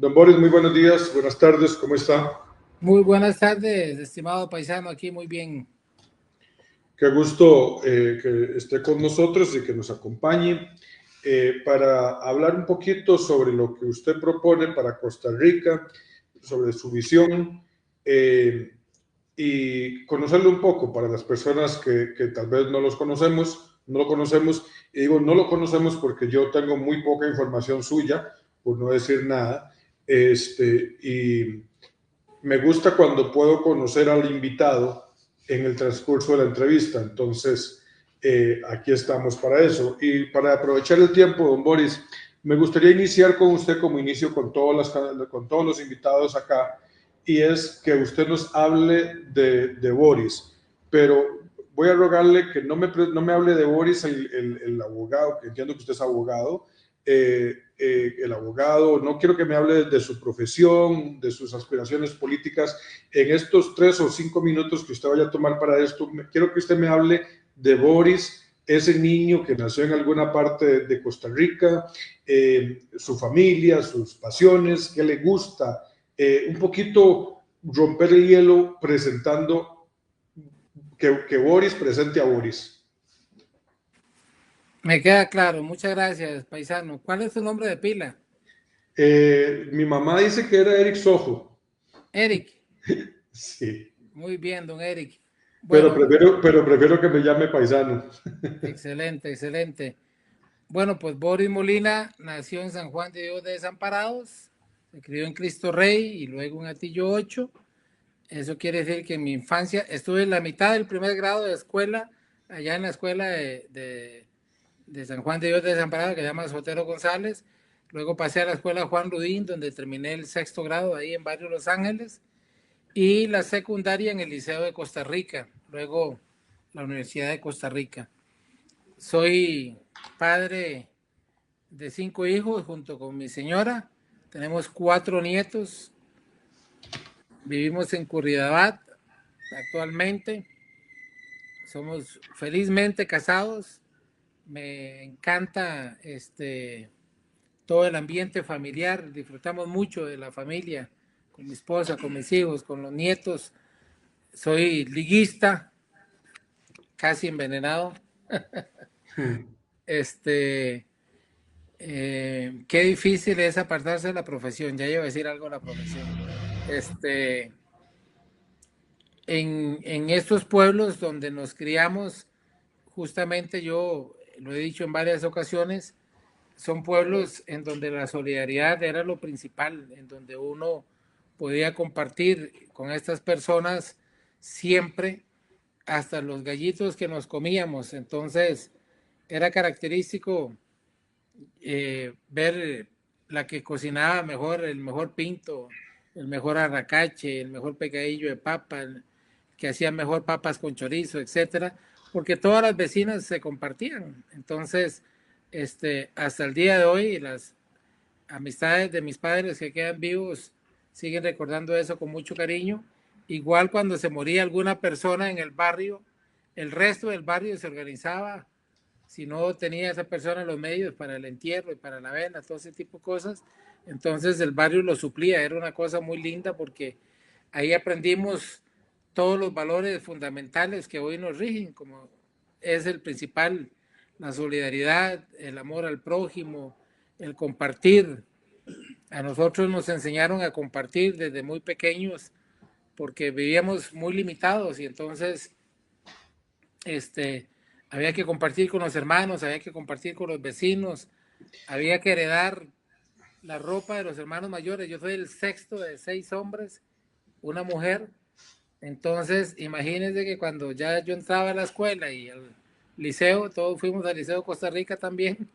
Don Boris, muy buenos días, buenas tardes, ¿cómo está? Muy buenas tardes, estimado paisano, aquí muy bien. Qué gusto que esté con nosotros y que nos acompañe para hablar un poquito sobre lo que usted propone para Costa Rica, sobre su visión eh, y conocerlo un poco para las personas que tal vez no lo conocemos, y digo no lo conocemos porque yo tengo muy poca información suya, por no decir nada, y me gusta cuando puedo conocer al invitado en el transcurso de la entrevista. Entonces, aquí estamos para eso. Y para aprovechar el tiempo, don Boris, me gustaría iniciar con usted como inicio con todos los invitados acá, y es que usted nos hable de Boris. Pero voy a rogarle que no me hable de Boris, el abogado, que entiendo que usted es abogado, el abogado, no quiero que me hable de su profesión, de sus aspiraciones políticas. En estos 3 o 5 minutos que usted vaya a tomar para esto, quiero que usted me hable de Boris, ese niño que nació en alguna parte de Costa Rica, su familia, sus pasiones, qué le gusta, un poquito romper el hielo presentando, que Boris presente a Boris. Me queda claro, muchas gracias, paisano. ¿Cuál es su nombre de pila? Mi mamá dice que era Eric Sojo. Eric. Sí. Muy bien, don Eric. Pero Bueno, prefiero que me llame paisano. excelente, excelente. Bueno, pues Boris Molina nació en San Juan de Dios de Desamparados, se crió en Cristo Rey y luego en Atillo 8. Eso quiere decir que en mi infancia estuve en la mitad del primer grado de escuela, allá en la escuela de San Juan de Dios de Desamparado, que se llama Sotero González. Luego pasé a la escuela Juan Rudín, donde terminé el sexto grado ahí en Barrio Los Ángeles, y la secundaria en el Liceo de Costa Rica, luego la Universidad de Costa Rica. Soy padre de 5 hijos junto con mi señora, tenemos 4 nietos, vivimos en Curridabat actualmente, somos felizmente casados, me encanta todo el ambiente familiar, disfrutamos mucho de la familia, con mi esposa, con mis hijos, con los nietos. Soy liguista, casi envenenado. Este, qué difícil es apartarse de la profesión. Ya iba a decir algo de la profesión. Este, en estos pueblos donde nos criamos, justamente yo lo he dicho en varias ocasiones, son pueblos en donde la solidaridad era lo principal, en donde uno podía compartir con estas personas siempre, hasta los gallitos que nos comíamos. Entonces, era característico ver la que cocinaba mejor, el mejor pinto, el mejor arracache, el mejor pecadillo de papa, el que hacía mejor papas con chorizo, etcétera, porque todas las vecinas se compartían. Entonces, hasta el día de hoy, las amistades de mis padres que quedan vivos siguen recordando eso con mucho cariño. Igual cuando se moría alguna persona en el barrio, el resto del barrio se organizaba. Si no tenía esa persona los medios para el entierro y para la vela, todo ese tipo de cosas, entonces el barrio lo suplía. Era una cosa muy linda porque ahí aprendimos todos los valores fundamentales que hoy nos rigen, como es el principal, la solidaridad, el amor al prójimo, el compartir. A nosotros nos enseñaron a compartir desde muy pequeños porque vivíamos muy limitados y entonces había que compartir con los hermanos, había que compartir con los vecinos, había que heredar la ropa de los hermanos mayores. Yo soy el sexto de 6 hombres, una mujer. Entonces, imagínense que cuando ya yo entraba a la escuela y al liceo, todos fuimos al Liceo Costa Rica también,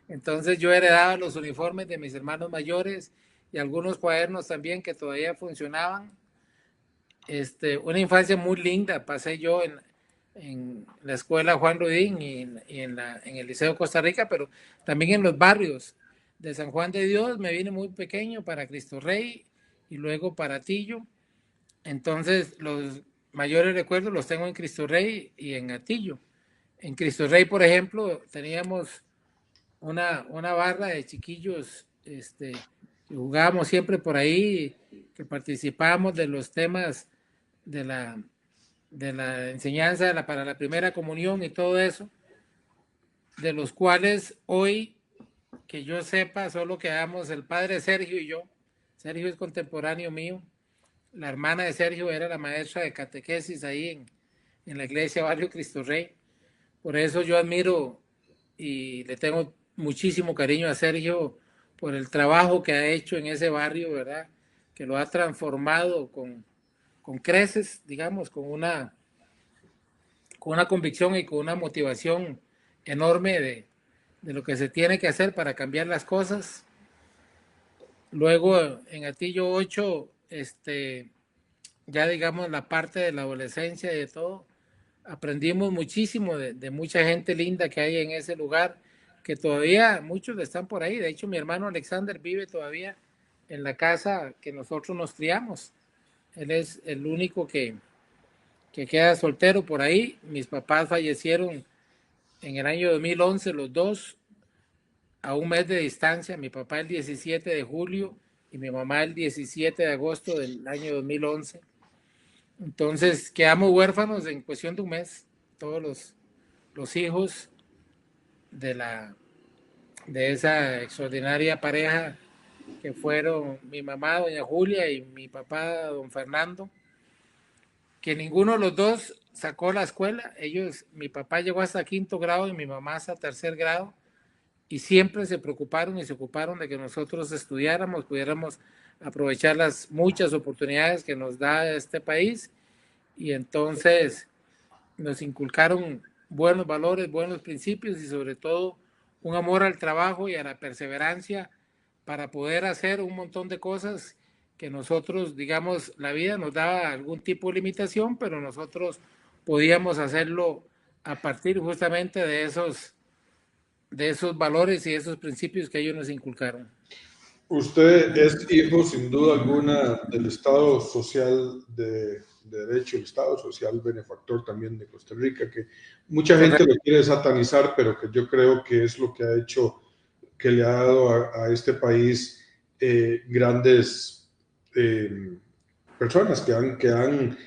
entonces yo heredaba los uniformes de mis hermanos mayores y algunos cuadernos también que todavía funcionaban. Una infancia muy linda pasé yo en la escuela Juan Rudín en el Liceo Costa Rica, pero también en los barrios de San Juan de Dios. Me vine muy pequeño para Cristo Rey y luego para Atillo. Entonces los mayores recuerdos los tengo en Cristo Rey y en Atillo. En Cristo Rey, por ejemplo, teníamos una barra de chiquillos que y jugábamos siempre por ahí, que participábamos de los temas de la enseñanza para la primera comunión y todo eso, de los cuales hoy, que yo sepa, solo quedamos el padre Sergio y yo. Sergio es contemporáneo mío. La hermana de Sergio era la maestra de catequesis ahí en la iglesia Barrio Cristo Rey. Por eso yo admiro y le tengo muchísimo cariño a Sergio por el trabajo que ha hecho en ese barrio, ¿verdad? Que lo ha transformado con creces, digamos, con una convicción y con una motivación enorme de lo que se tiene que hacer para cambiar las cosas. Luego en Atillo 8, ya digamos la parte de la adolescencia y de todo, aprendimos muchísimo de mucha gente linda que hay en ese lugar, que todavía muchos están por ahí. De hecho, mi hermano Alexander vive todavía en la casa que nosotros nos criamos. Él es el único que queda soltero por ahí. Mis papás fallecieron en el año 2011, los dos, a un mes de distancia. Mi papá el 17 de julio y mi mamá el 17 de agosto del año 2011. Entonces quedamos huérfanos en cuestión de un mes, todos los hijos de esa extraordinaria pareja que fueron mi mamá, doña Julia, y mi papá, don Fernando, que ninguno de los dos sacó la escuela. Mi papá llegó hasta quinto grado y mi mamá hasta tercer grado, y siempre se preocuparon y se ocuparon de que nosotros estudiáramos, pudiéramos aprovechar las muchas oportunidades que nos da este país, y entonces nos inculcaron buenos valores, buenos principios y sobre todo un amor al trabajo y a la perseverancia para poder hacer un montón de cosas que nosotros, digamos, la vida nos daba algún tipo de limitación, pero nosotros podíamos hacerlo a partir justamente de esos valores y esos principios que ellos nos inculcaron. Usted es hijo, sin duda alguna, del Estado Social de Derecho, el Estado Social benefactor también de Costa Rica, que mucha gente lo quiere satanizar, pero que yo creo que es lo que ha hecho, que le ha dado a este país grandes personas que han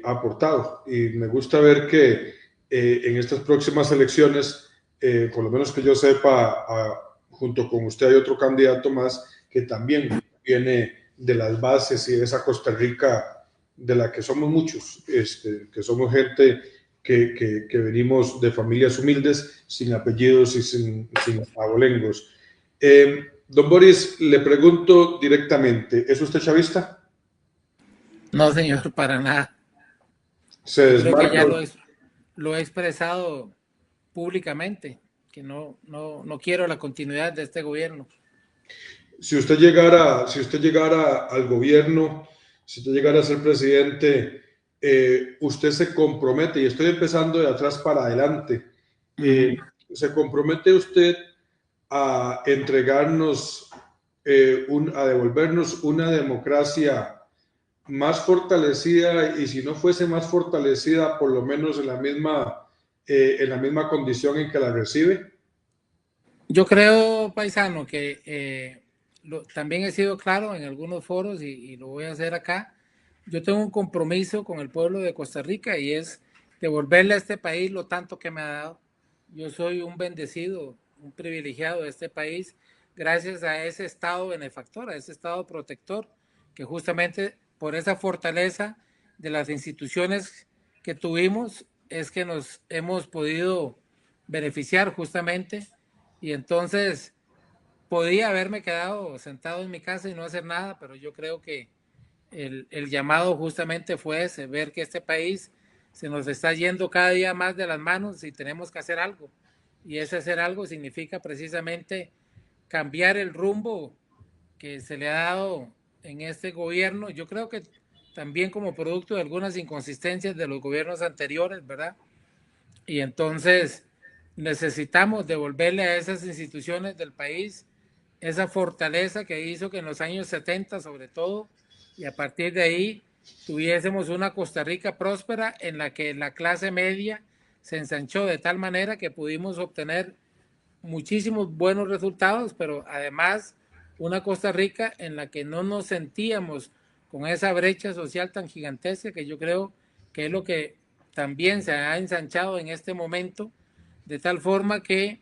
aportado. Y me gusta ver que en estas próximas elecciones, por lo menos que yo sepa, junto con usted hay otro candidato más que también viene de las bases y de esa Costa Rica de la que somos muchos, que somos gente que venimos de familias humildes, sin apellidos y sin abolengos. Don Boris, le pregunto directamente, ¿es usted chavista? No, señor, para nada. Se Yo creo que desmarca. ya lo he expresado públicamente, que no quiero la continuidad de este gobierno. Si usted llegara al gobierno, si usted llegara a ser presidente, usted se compromete, y estoy empezando de atrás para adelante, ¿se compromete usted a entregarnos, a devolvernos una democracia más fortalecida, y si no fuese más fortalecida, por lo menos en la misma condición en que la recibe? Yo creo, paisano, que también he sido claro en algunos foros y lo voy a hacer acá. Yo tengo un compromiso con el pueblo de Costa Rica y es devolverle a este país lo tanto que me ha dado. Yo soy un bendecido, un privilegiado de este país gracias a ese Estado benefactor, a ese Estado protector, que justamente por esa fortaleza de las instituciones que tuvimos es que nos hemos podido beneficiar justamente. Y entonces podía haberme quedado sentado en mi casa y no hacer nada, pero yo creo que el llamado justamente fue ese, ver que este país se nos está yendo cada día más de las manos y tenemos que hacer algo. Y ese hacer algo significa precisamente cambiar el rumbo que se le ha dado en este gobierno. Yo creo que también como producto de algunas inconsistencias de los gobiernos anteriores, ¿verdad? Y entonces necesitamos devolverle a esas instituciones del país esa fortaleza que hizo que en los años 70 sobre todo, y a partir de ahí tuviésemos una Costa Rica próspera en la que la clase media se ensanchó de tal manera que pudimos obtener muchísimos buenos resultados, pero además una Costa Rica en la que no nos sentíamos con esa brecha social tan gigantesca, que yo creo que es lo que también se ha ensanchado en este momento, de tal forma que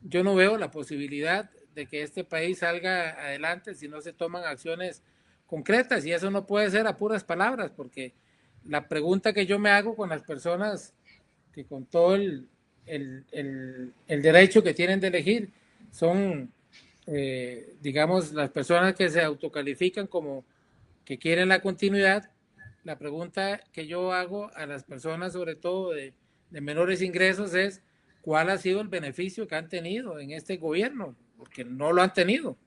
yo no veo la posibilidad de que este país salga adelante si no se toman acciones concretas, y eso no puede ser a puras palabras, porque la pregunta que yo me hago con las personas que con todo el derecho que tienen de elegir son, digamos, las personas que se autocalifican como que quieren la continuidad. La pregunta que yo hago a las personas, sobre todo de menores ingresos, es cuál ha sido el beneficio que han tenido en este gobierno, porque no lo han tenido,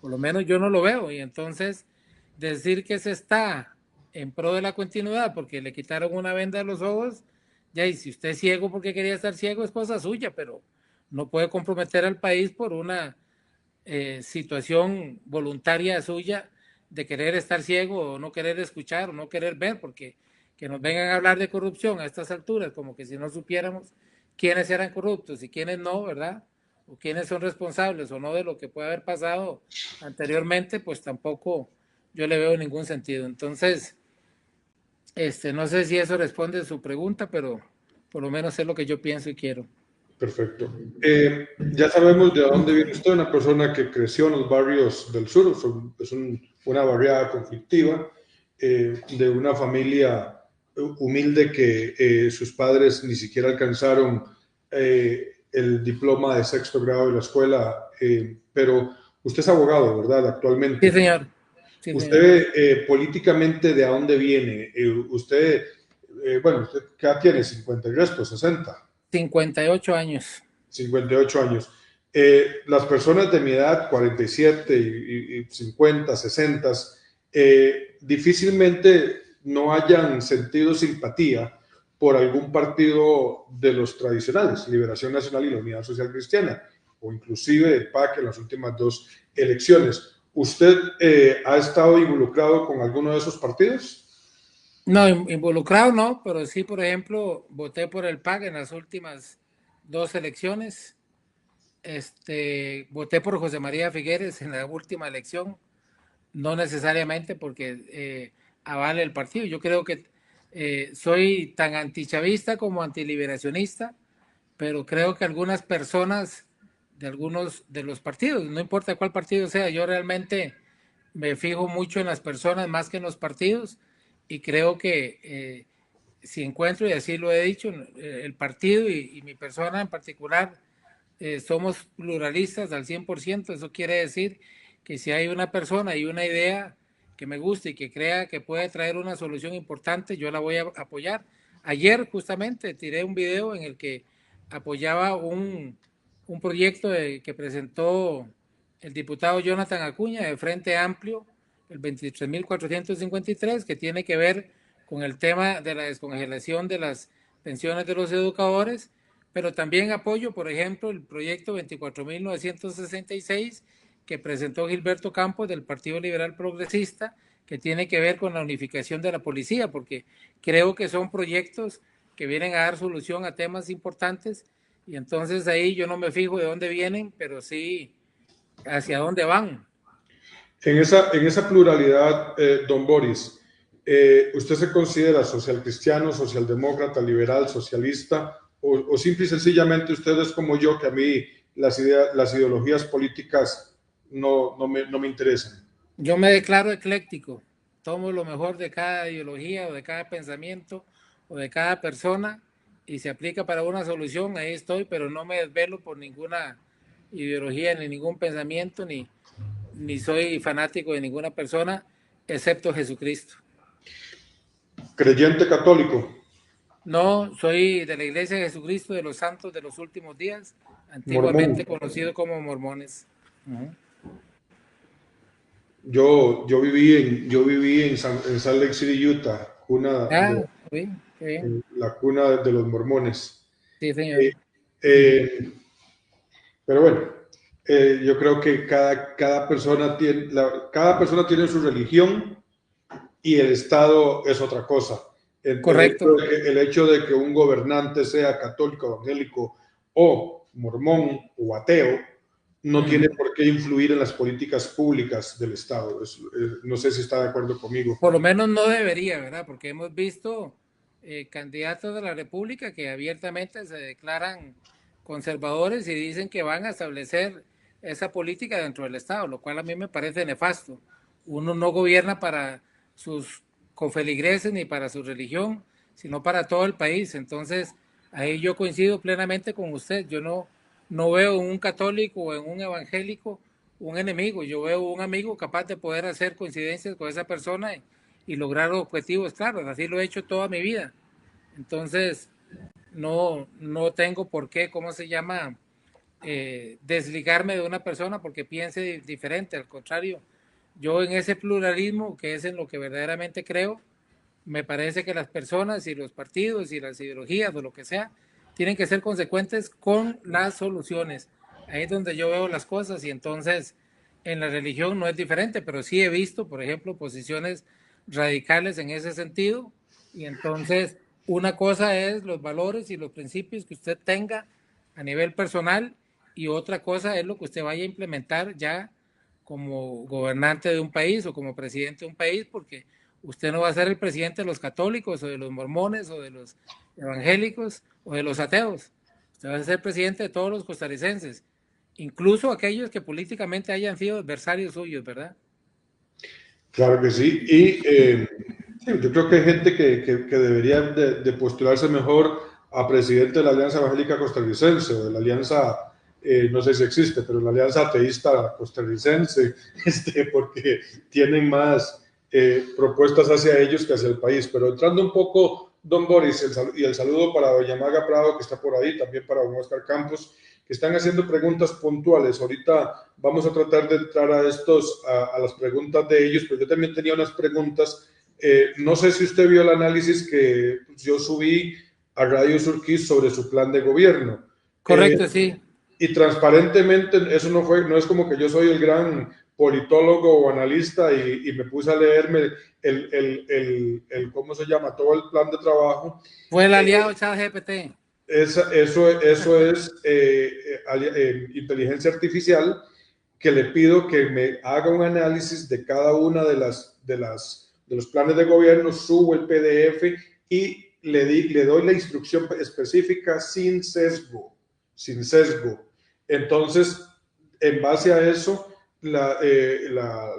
por lo menos yo no lo veo. Y entonces decir que se está en pro de la continuidad porque le quitaron una venda de los ojos, ya, y si usted es ciego porque quería estar ciego es cosa suya, pero no puede comprometer al país por una situación voluntaria suya de querer estar ciego o no querer escuchar o no querer ver, porque que nos vengan a hablar de corrupción a estas alturas, como que si no supiéramos quiénes eran corruptos y quiénes no, ¿verdad? O quiénes son responsables o no de lo que puede haber pasado anteriormente, pues tampoco yo le veo ningún sentido. Entonces, no sé si eso responde a su pregunta, pero por lo menos es lo que yo pienso y quiero. Perfecto. Ya sabemos de dónde viene usted, una persona que creció en los barrios del sur, es una barriada conflictiva, de una familia humilde que sus padres ni siquiera alcanzaron el diploma de sexto grado de la escuela, pero usted es abogado, ¿verdad? Actualmente. Sí, señor. Sí, señor. Usted políticamente, ¿de dónde viene? Usted, bueno, ¿usted qué edad tiene? ¿50 y resto? ¿60? 58 años. 58 años. Las personas de mi edad, 47 y 50, 60, difícilmente no hayan sentido simpatía por algún partido de los tradicionales, Liberación Nacional y la Unidad Social Cristiana, o inclusive el PAC en las últimas dos elecciones. ¿Usted ha estado involucrado con alguno de esos partidos? No, involucrado no, pero sí, por ejemplo, voté por el PAC en las últimas dos elecciones. Voté por José María Figueres en la última elección, no necesariamente porque avale el partido. Yo creo que soy tan antichavista como antiliberacionista, pero creo que algunas personas de algunos de los partidos, no importa cuál partido sea, yo realmente me fijo mucho en las personas más que en los partidos, y creo que si encuentro, y así lo he dicho, el partido y mi persona en particular, somos pluralistas al 100%. Eso quiere decir que si hay una persona y una idea que me guste y que crea que puede traer una solución importante, yo la voy a apoyar. Ayer justamente tiré un video en el que apoyaba un proyecto que presentó el diputado Jonathan Acuña de Frente Amplio, el 23.453, que tiene que ver con el tema de la descongelación de las pensiones de los educadores, pero también apoyo, por ejemplo, el proyecto 24.966 que presentó Gilberto Campos del Partido Liberal Progresista, que tiene que ver con la unificación de la policía, porque creo que son proyectos que vienen a dar solución a temas importantes, y entonces ahí yo no me fijo de dónde vienen, pero sí hacia dónde van. En esa pluralidad, don Boris, ¿usted se considera social cristiano, socialdemócrata, liberal, socialista, o simple y sencillamente usted es como yo, que a mí las ideologías políticas no me interesan? Yo me declaro ecléctico, tomo lo mejor de cada ideología o de cada pensamiento o de cada persona y se aplica para una solución, ahí estoy, pero no me desvelo por ninguna ideología ni ningún pensamiento, ni soy fanático de ninguna persona, excepto Jesucristo. ¿Creyente católico? No, soy de la Iglesia de Jesucristo de los Santos de los Últimos Días, antiguamente Mormón. conocido como mormones. Yo viví en Salt Lake City, Utah, Bien. la cuna de los mormones. Sí, señor. Pero bueno, yo creo que cada persona tiene su religión y el Estado es otra cosa. Correcto. El hecho de que un gobernante sea católico, evangélico o mormón o ateo no tiene por qué influir en las políticas públicas del Estado. No sé si está de acuerdo conmigo. Por lo menos no debería, ¿verdad? Porque hemos visto candidatos de la República que abiertamente se declaran conservadores y dicen que van a establecer esa política dentro del Estado, lo cual a mí me parece nefasto. Uno no gobierna para sus confeligreses ni para su religión, sino para todo el país. Entonces, ahí yo coincido plenamente con usted. Yo no veo en un católico o en un evangélico un enemigo, yo veo un amigo capaz de poder hacer coincidencias con esa persona y lograr objetivos claros. Así lo he hecho toda mi vida. Entonces, no tengo por qué, ¿cómo se llama? Desligarme de una persona porque piense diferente. Al contrario, yo en ese pluralismo, que es en lo que verdaderamente creo, me parece que las personas y los partidos y las ideologías o lo que sea tienen que ser consecuentes con las soluciones. Ahí es donde yo veo las cosas y entonces en la religión no es diferente, pero sí he visto, por ejemplo, posiciones radicales en ese sentido y entonces una cosa es los valores y los principios que usted tenga a nivel personal y otra cosa es lo que usted vaya a implementar ya como gobernante de un país o como presidente de un país, porque usted no va a ser el presidente de los católicos o de los mormones o de los evangélicos o de los ateos. Usted va a ser presidente de todos los costarricenses, incluso aquellos que políticamente hayan sido adversarios suyos, ¿verdad? Claro que sí. Y sí, yo creo que hay gente que debería de postularse mejor a presidente de la Alianza Evangélica Costarricense o de la Alianza, no sé si existe, pero la Alianza Ateísta Costarricense, porque tienen más propuestas hacia ellos que hacia el país. Pero entrando un poco, don Boris, y el saludo para doña Maga Prado, que está por ahí, también para don Oscar Campos, que están haciendo preguntas puntuales. Ahorita vamos a tratar de entrar a las preguntas de ellos, pero yo también tenía unas preguntas. No sé si usted vio el análisis que yo subí a Radio Surquís sobre su plan de gobierno. Correcto, sí. Y transparentemente, eso no es como que yo soy el gran politólogo o analista y me puse a leerme ¿cómo se llama? Todo el plan de trabajo. Fue el aliado ChatGPT. Eso es inteligencia artificial, que le pido que me haga un análisis de cada una de los planes de gobierno, subo el PDF y le doy la instrucción específica sin sesgo, sin sesgo. Entonces, en base a eso, la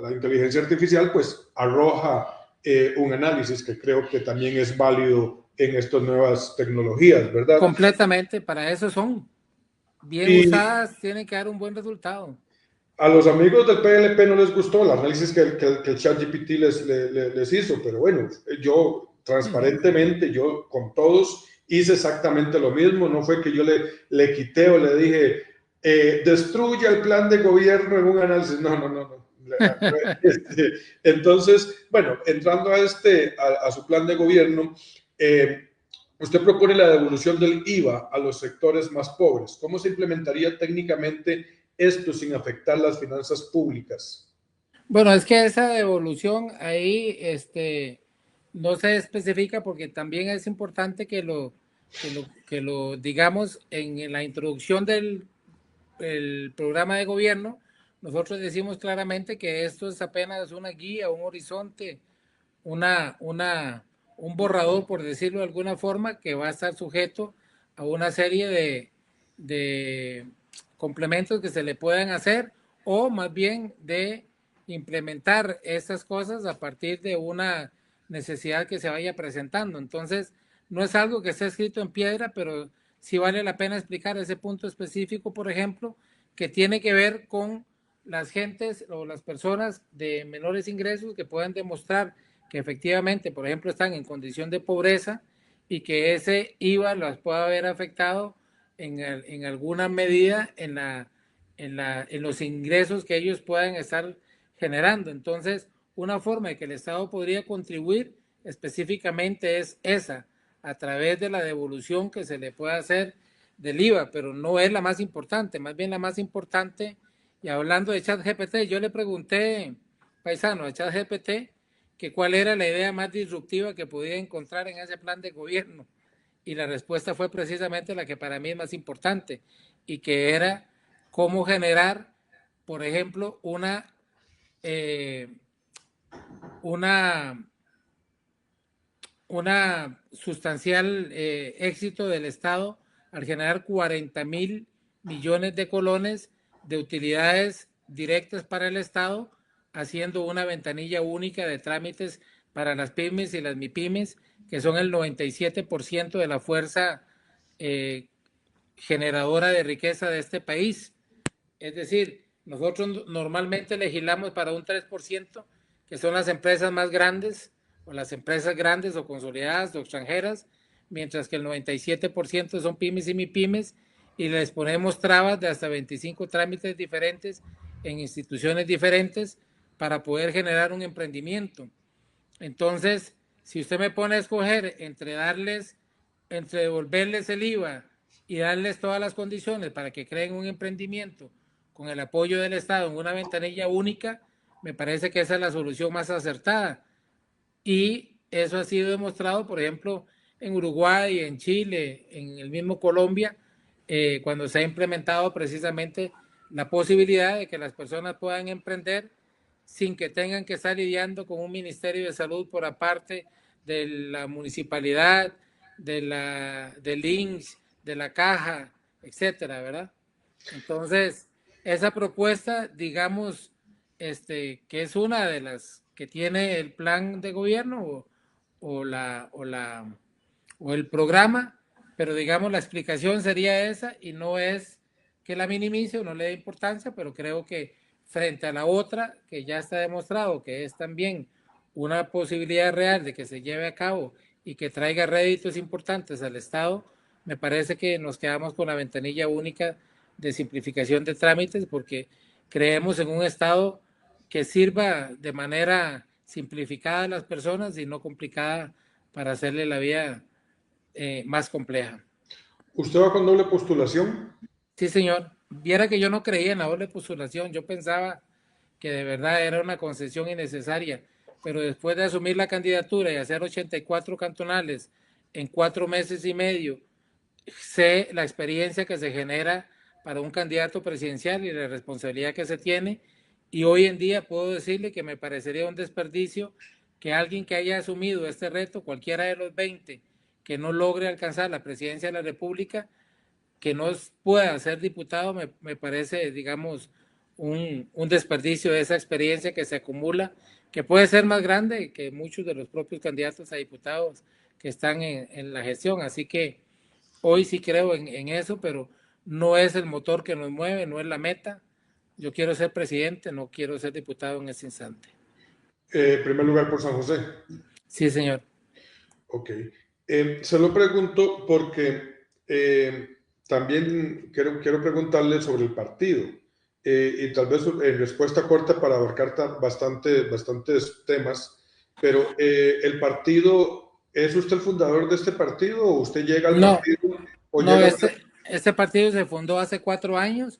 inteligencia artificial pues arroja un análisis que creo que también es válido en estas nuevas tecnologías, ¿verdad? Completamente, para eso son. Bien Y usadas, tienen que dar un buen resultado. a los amigos del PLP no les gustó el análisis que el ChatGPT les hizo, pero bueno, yo transparentemente, yo con todos hice exactamente lo mismo. No fue que yo le quité o le dije, destruya el plan de gobierno en un análisis. No. Entonces, bueno, entrando a su plan de gobierno, usted propone la devolución del IVA a los sectores más pobres. ¿Cómo se implementaría técnicamente esto sin afectar las finanzas públicas? Bueno, es que esa devolución ahí no se especifica porque también es importante que lo digamos en la introducción del el programa de gobierno. Nosotros decimos claramente que esto es apenas una guía, un horizonte, un borrador, por decirlo de alguna forma, que va a estar sujeto a una serie de complementos que se le puedan hacer o más bien de implementar estas cosas a partir de una necesidad que se vaya presentando. Entonces, no es algo que esté escrito en piedra, pero sí vale la pena explicar ese punto específico, por ejemplo, que tiene que ver con las gentes o las personas de menores ingresos que puedan demostrar que efectivamente, por ejemplo, están en condición de pobreza y que ese IVA las pueda haber afectado en alguna medida en los ingresos que ellos puedan estar generando. Entonces, una forma de que el Estado podría contribuir específicamente es esa, a través de la devolución que se le pueda hacer del IVA, pero no es la más importante, más bien la más importante. Y hablando de ChatGPT, yo le pregunté, paisano, a ChatGPT, que cuál era la idea más disruptiva que podía encontrar en ese plan de gobierno. Y la respuesta fue precisamente la que para mí es más importante, y que era cómo generar por ejemplo, una sustancial éxito del Estado al generar 40.000 millones de colones de utilidades directas para el Estado, haciendo una ventanilla única de trámites para las pymes y las MIPYMES, que son el 97% de la fuerza generadora de riqueza de este país. Es decir, nosotros normalmente legislamos para un 3%, que son las empresas más grandes, o las empresas grandes o consolidadas o extranjeras, mientras que el 97% son pymes y MIPYMES, y les ponemos trabas de hasta 25 trámites diferentes en instituciones diferentes para poder generar un emprendimiento. Entonces, si usted me pone a escoger entre devolverles el IVA y darles todas las condiciones para que creen un emprendimiento con el apoyo del Estado en una ventanilla única, me parece que esa es la solución más acertada. Y eso ha sido demostrado, por ejemplo, en Uruguay, en Chile, en el mismo Colombia, cuando se ha implementado precisamente la posibilidad de que las personas puedan emprender sin que tengan que estar lidiando con un Ministerio de Salud por aparte de la municipalidad, del INSS, de la caja, etcétera, ¿verdad? Entonces, esa propuesta, digamos, que es una de las que tiene el plan de gobierno o, la, o, la, o el programa, pero digamos la explicación sería esa y no es que la minimice o no le dé importancia, pero creo que frente a la otra, que ya está demostrado que es también una posibilidad real de que se lleve a cabo y que traiga réditos importantes al Estado, me parece que nos quedamos con la ventanilla única de simplificación de trámites porque creemos en un Estado que sirva de manera simplificada a las personas y no complicada para hacerle la vida más compleja. ¿Usted va con doble postulación? Sí, señor. Viera que yo no creía en la doble postulación. Yo pensaba que de verdad era una concesión innecesaria. Pero después de asumir la candidatura y hacer 84 cantonales en 4 meses y medio, sé la experiencia que se genera para un candidato presidencial y la responsabilidad que se tiene. Y hoy en día puedo decirle que me parecería un desperdicio que alguien que haya asumido este reto, cualquiera de los 20, que no logre alcanzar la presidencia de la República, que no pueda ser diputado, me parece, digamos, un desperdicio de esa experiencia que se acumula, que puede ser más grande que muchos de los propios candidatos a diputados que están en la gestión. Así que hoy sí creo en eso, pero no es el motor que nos mueve, no es la meta. Yo quiero ser presidente, no quiero ser diputado en ese instante. Primer lugar por San José. Sí, señor. Ok. Se lo pregunto porque también quiero preguntarle sobre el partido. Y tal vez en respuesta corta para abarcar bastantes temas, pero el partido, ¿es usted el fundador de este partido o usted llega al No, partido o no, llega a... este partido se fundó hace 4 años.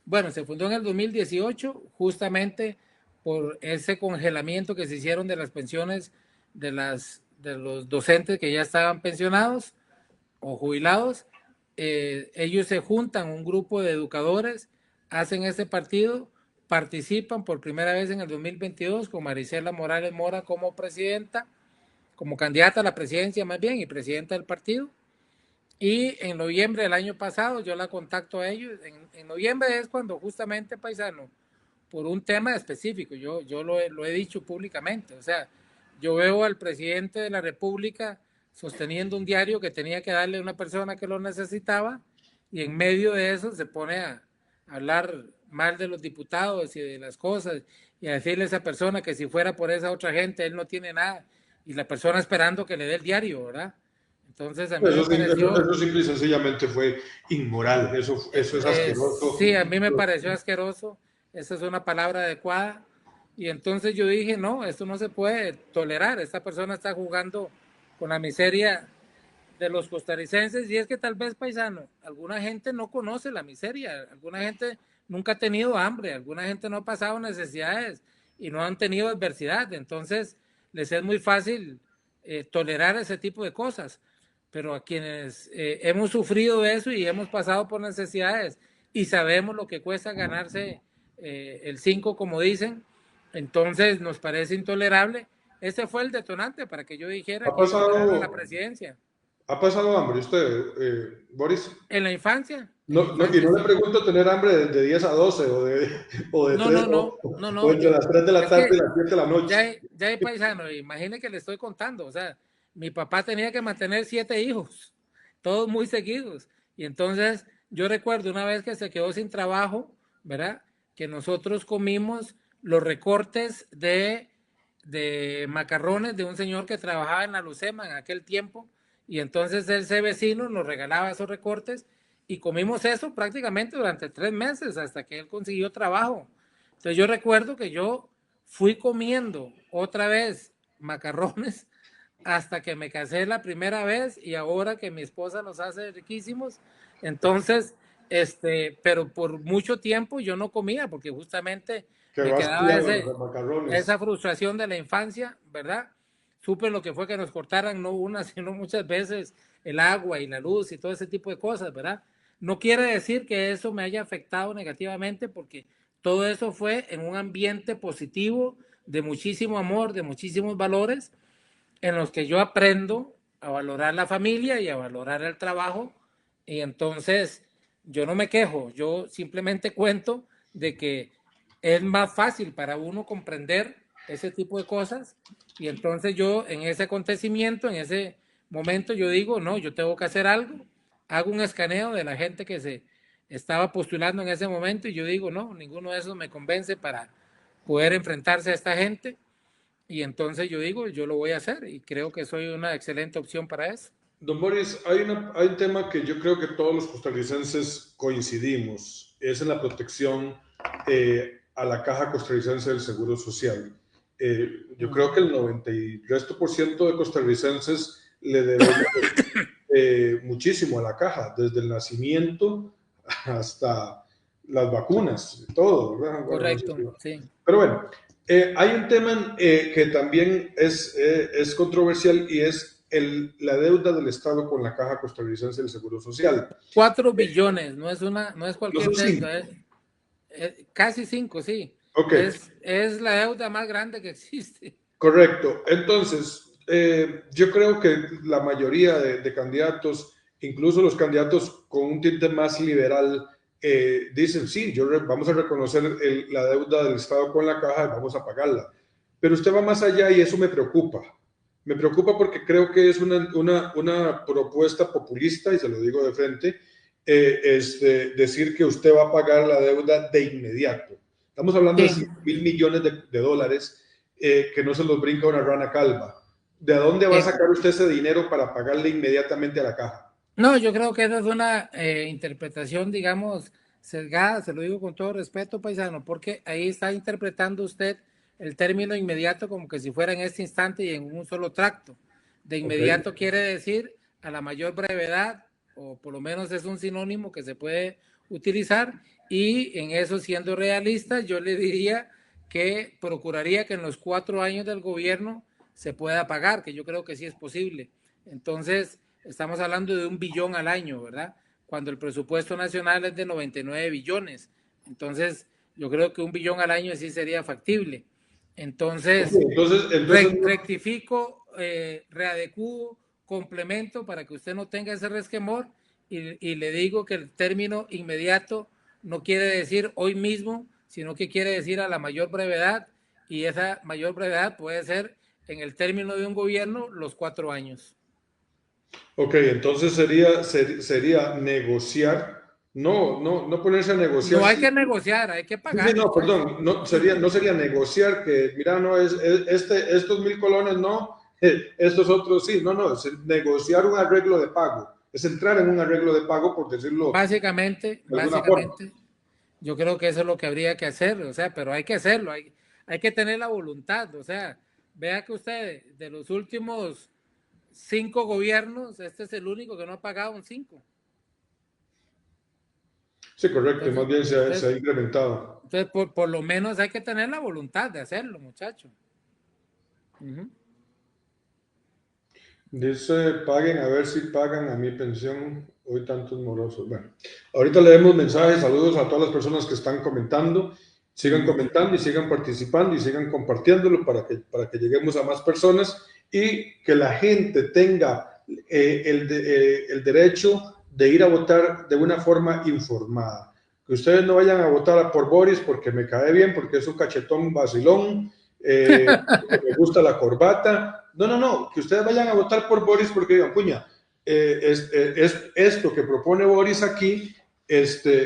Bueno, se fundó en el 2018 justamente por ese congelamiento que se hicieron de las pensiones de los docentes que ya estaban pensionados o jubilados. Ellos se juntan, un grupo de educadores, hacen ese partido, participan por primera vez en el 2022 con Marisela Morales Mora como presidenta, como candidata a la presidencia más bien y presidenta del partido. Y en noviembre del año pasado yo la contacto a ellos. En noviembre es cuando justamente, paisano, por un tema específico, yo lo he dicho públicamente, o sea, yo veo al presidente de la República sosteniendo un diario que tenía que darle a una persona que lo necesitaba y en medio de eso se pone a hablar mal de los diputados y de las cosas y a decirle a esa persona que si fuera por esa otra gente él no tiene nada y la persona esperando que le dé el diario, ¿verdad? Entonces a mí me pareció... Eso simple y sencillamente fue inmoral, eso es asqueroso. Sí, a mí me pareció asqueroso, esa es una palabra adecuada. Y entonces yo dije, no, esto no se puede tolerar, esta persona está jugando con la miseria de los costarricenses y es que tal vez, paisano, alguna gente no conoce la miseria, alguna gente nunca ha tenido hambre, alguna gente no ha pasado necesidades y no han tenido adversidad, entonces les es muy fácil tolerar ese tipo de cosas, pero a quienes hemos sufrido eso y hemos pasado por necesidades y sabemos lo que cuesta ganarse el 5, como dicen. Entonces nos parece intolerable. Ese fue el detonante para que yo dijera ¿Ha que iba a aspirar a la pasado, presidencia. ha pasado hambre usted, Boris? En la infancia, No, no, y no le sí. pregunto tener hambre de 10 a 12 o de No, 3 no, no, no, o no, entre las 3 de la es tarde y que las 7 de la noche. ya hay paisano, imagine que le estoy contando, o sea, mi papá tenía que mantener 7 hijos, todos muy seguidos, y entonces yo recuerdo una vez que se quedó sin trabajo, ¿verdad? Que nosotros comimos los recortes de macarrones de un señor que trabajaba en la Lucema en aquel tiempo, y entonces ese vecino nos regalaba esos recortes y comimos eso prácticamente durante 3 meses hasta que él consiguió trabajo. Entonces yo recuerdo que yo fui comiendo otra vez macarrones hasta que me casé la primera vez y ahora que mi esposa los hace riquísimos. Entonces, pero por mucho tiempo yo no comía porque justamente Que me vas quedaba pillando los macarrones. esa frustración de la infancia, ¿verdad? Supe lo que fue que nos cortaran no una, sino muchas veces el agua y la luz y todo ese tipo de cosas, ¿verdad? No quiere decir que eso me haya afectado negativamente porque todo eso fue en un ambiente positivo, de muchísimo amor, de muchísimos valores, en los que yo aprendo a valorar la familia y a valorar el trabajo. Y entonces yo no me quejo, yo simplemente cuento de que es más fácil para uno comprender ese tipo de cosas. Y entonces yo en ese acontecimiento, en ese momento, yo digo, no, yo tengo que hacer algo. Hago un escaneo de la gente que se estaba postulando en ese momento y yo digo, no, ninguno de esos me convence para poder enfrentarse a esta gente. Y entonces yo digo, yo lo voy a hacer y creo que soy una excelente opción para eso. Don Boris, hay un tema que yo creo que todos los costarricenses coincidimos, es en la protección a la Caja Costarricense del Seguro Social. Yo creo que el 90% de costarricenses le debemos muchísimo a la Caja, desde el nacimiento hasta las vacunas, todo, ¿verdad? Bueno, no sé Correcto, qué. sí. Pero bueno, hay un tema que también es controversial y es la deuda del Estado con la Caja Costarricense del Seguro Social. 4 billones, no es No cualquier son cinco. deuda, casi 5, sí. Ok, Es la deuda más grande que existe. correcto. Entonces, yo creo que la mayoría de candidatos, incluso los candidatos con un tinte más liberal, dicen, sí, vamos a reconocer la deuda del Estado con la Caja y vamos a pagarla. Pero usted va más allá y eso me preocupa. Me preocupa porque creo que es una propuesta populista, y se lo digo de frente, decir que usted va a pagar la deuda de inmediato. Estamos hablando de Sí. 5.000 millones de dólares que no se los brinca una rana calva. ¿De dónde va a Eh, sacar usted ese dinero para pagarle inmediatamente a la caja? no, yo creo que esa es una interpretación, digamos, sesgada, se lo digo con todo respeto, paisano, porque ahí está interpretando usted el término inmediato como que si fuera en este instante y en un solo tracto. De Ok. inmediato quiere decir a la mayor brevedad, o por lo menos es un sinónimo que se puede utilizar, y en eso, siendo realista, yo le diría que procuraría que en los 4 años del gobierno se pueda pagar, que yo creo que sí es posible. Entonces, estamos hablando de 1 billón al año, ¿verdad? Cuando el presupuesto nacional es de 99 billones. Entonces, yo creo que 1 billón al año sí sería factible. Ok, Entonces, entonces, rectifico, readecuo, complemento para que usted no tenga ese resquemor y le digo que el término inmediato no quiere decir hoy mismo, sino que quiere decir a la mayor brevedad, y esa mayor brevedad puede ser en el término de un gobierno los 4 años. ok, entonces sería negociar, no ponerse a negociar. No hay Sí, que negociar, hay que sí, sí, pagar, no, muchachos. perdón, no sería negociar que, mira, no, estos 1.000 colones no, estos otros sí, no, es negociar un arreglo de pago, es entrar en un arreglo de pago, por decirlo de alguna forma. Básicamente, yo creo que eso es lo que habría que hacer, o sea, pero hay que hacerlo, hay que tener la voluntad, o sea, vea que usted, de los últimos 5 gobiernos, este es el único que no ha pagado un 5. Sí, correcto, más Entonces, bien se ha entonces, incrementado. entonces por lo menos hay que tener la voluntad de hacerlo, muchacho. Uh-huh. Dice, paguen a ver si pagan a mi pensión, hoy tantos morosos. Bueno, ahorita leemos mensajes, saludos a todas las personas que están comentando Sigan comentando y sigan participando y sigan compartiéndolo para que lleguemos a más personas y que la gente tenga el derecho de ir a votar de una forma informada. Que ustedes no vayan a votar por Boris porque me cae bien, porque es un cachetón vacilón, porque me gusta la corbata. No, no, no, que ustedes vayan a votar por Boris porque digan, puña, es esto que propone Boris aquí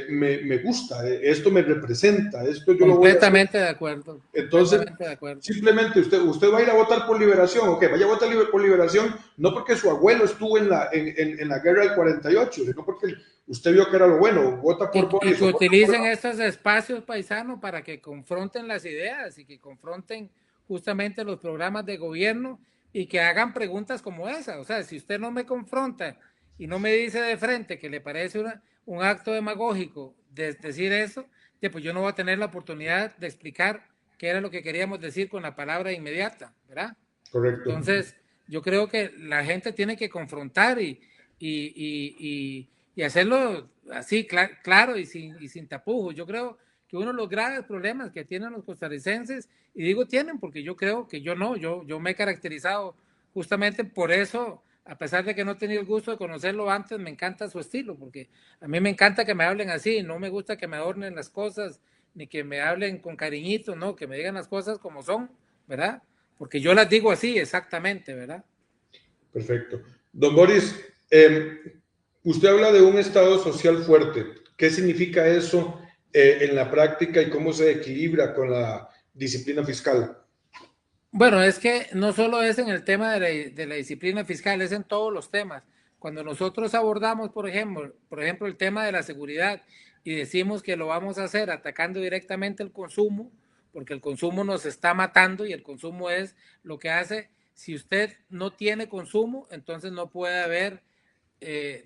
me gusta, esto me representa, esto yo lo voy a hacer. Completamente de acuerdo, Entonces, completamente de acuerdo. simplemente usted va a ir a votar por liberación, ok, vaya a votar por liberación, no porque su abuelo estuvo en la guerra del 48, sino porque usted vio que era lo bueno, vota por Y Boris que o vota por... utilicen estos espacios paisanos para que confronten las ideas y que confronten justamente los programas de gobierno y que hagan preguntas como esa. O sea, si usted no me confronta y no me dice de frente que le parece un acto demagógico decir eso, pues yo no voy a tener la oportunidad de explicar qué era lo que queríamos decir con la palabra inmediata, ¿verdad? Correcto. Entonces, yo creo que la gente tiene que confrontar y hacerlo así, claro y sin tapujos. Yo creo que uno de los graves problemas que tienen los costarricenses, y digo tienen porque yo creo que yo me he caracterizado justamente por eso, a pesar de que no he tenido el gusto de conocerlo antes, me encanta su estilo, porque a mí me encanta que me hablen así, no me gusta que me adornen las cosas, ni que me hablen con cariñito, no, que me digan las cosas como son, ¿verdad? Porque yo las digo así, exactamente, ¿verdad? Perfecto. Don Boris, usted habla de un Estado social fuerte. ¿Qué significa eso en la práctica y cómo se equilibra con la disciplina fiscal? Bueno, es que no solo es en el tema de la disciplina fiscal, es en todos los temas. Cuando nosotros abordamos, por ejemplo, el tema de la seguridad y decimos que lo vamos a hacer atacando directamente el consumo, porque el consumo nos está matando y el consumo es lo que hace, si usted no tiene consumo, entonces no puede haber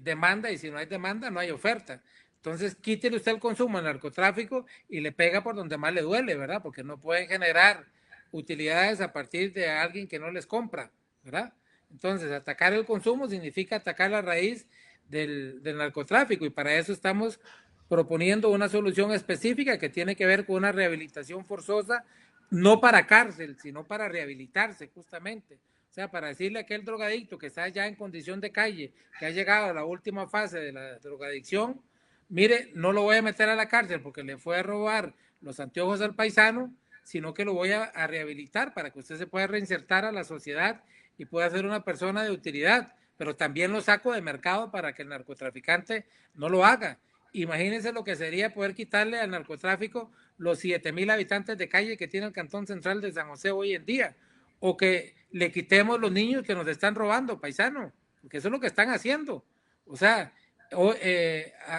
demanda y si no hay demanda, no hay oferta. Entonces, quítele usted el consumo al narcotráfico y le pega por donde más le duele, ¿verdad? Porque no pueden generar utilidades a partir de alguien que no les compra, ¿verdad? Entonces, atacar el consumo significa atacar la raíz del narcotráfico y para eso estamos proponiendo una solución específica que tiene que ver con una rehabilitación forzosa, no para cárcel, sino para rehabilitarse justamente. O sea, para decirle a aquel drogadicto que está ya en condición de calle, que ha llegado a la última fase de la drogadicción, mire, no lo voy a meter a la cárcel porque le fue a robar los anteojos al paisano, sino que lo voy a rehabilitar para que usted se pueda reinsertar a la sociedad y pueda ser una persona de utilidad, pero también lo saco de mercado para que el narcotraficante no lo haga. Imagínense lo que sería poder quitarle al narcotráfico los 7,000 habitantes de calle que tiene el Cantón Central de San José hoy en día, o que le quitemos los niños que nos están robando, paisano, porque eso es lo que están haciendo. O sea,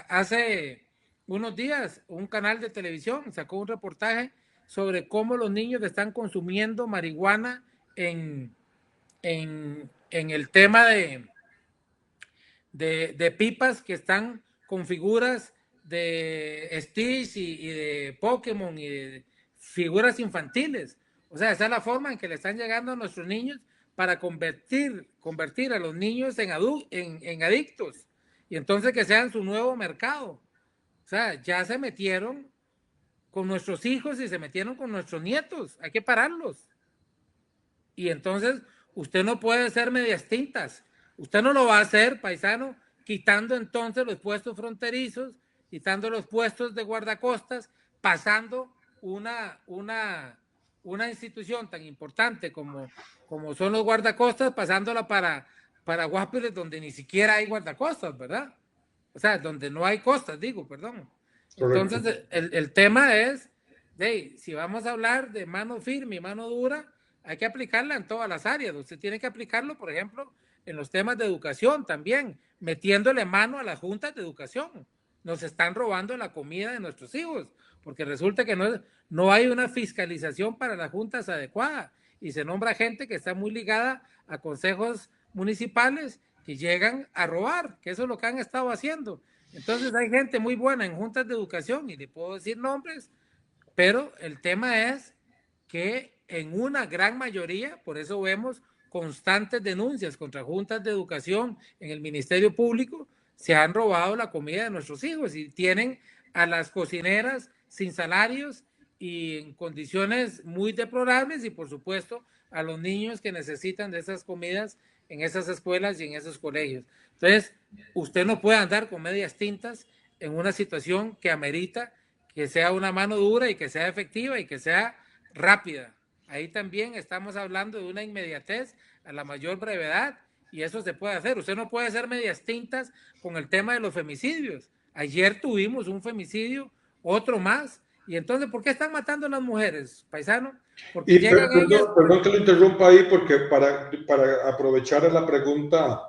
hace unos días un canal de televisión sacó un reportaje sobre cómo los niños están consumiendo marihuana en el tema de pipas que están con figuras de Stitch y de Pokémon y de figuras infantiles. O sea, esa es la forma en que le están llegando a nuestros niños para convertir a los niños en adictos y entonces que sean su nuevo mercado. O sea, ya se metieron con nuestros hijos y se metieron con nuestros nietos. Hay que pararlos. Y entonces usted no puede ser medias tintas. Usted no lo va a hacer, paisano, quitando entonces los puestos fronterizos, quitando los puestos de guardacostas, pasando una institución tan importante como son los guardacostas, pasándola para Guapiles, donde ni siquiera hay guardacostas, ¿verdad? O sea, donde no hay costas, digo, perdón. Correcto. Entonces, el tema es, si vamos a hablar de mano firme y mano dura, hay que aplicarla en todas las áreas. Usted tiene que aplicarlo, por ejemplo, en los temas de educación también, metiéndole mano a las juntas de educación. Nos están robando la comida de nuestros hijos, porque resulta que no hay una fiscalización para las juntas adecuada y se nombra gente que está muy ligada a consejos municipales que llegan a robar, que eso es lo que han estado haciendo. Entonces hay gente muy buena en juntas de educación y le puedo decir nombres, pero el tema es que en una gran mayoría, por eso vemos constantes denuncias contra juntas de educación en el Ministerio Público, se han robado la comida de nuestros hijos y tienen a las cocineras sin salarios y en condiciones muy deplorables, y por supuesto a los niños que necesitan de esas comidas en esas escuelas y en esos colegios. Entonces, usted no puede andar con medias tintas en una situación que amerita que sea una mano dura y que sea efectiva y que sea rápida. Ahí también estamos hablando de una inmediatez a la mayor brevedad, y eso se puede hacer. Usted no puede hacer medias tintas con el tema de los femicidios. Ayer tuvimos un femicidio, otro más, y entonces, ¿por qué están matando a las mujeres, paisano? Porque Y llegan ellas... perdón que lo interrumpa ahí, porque para aprovechar la pregunta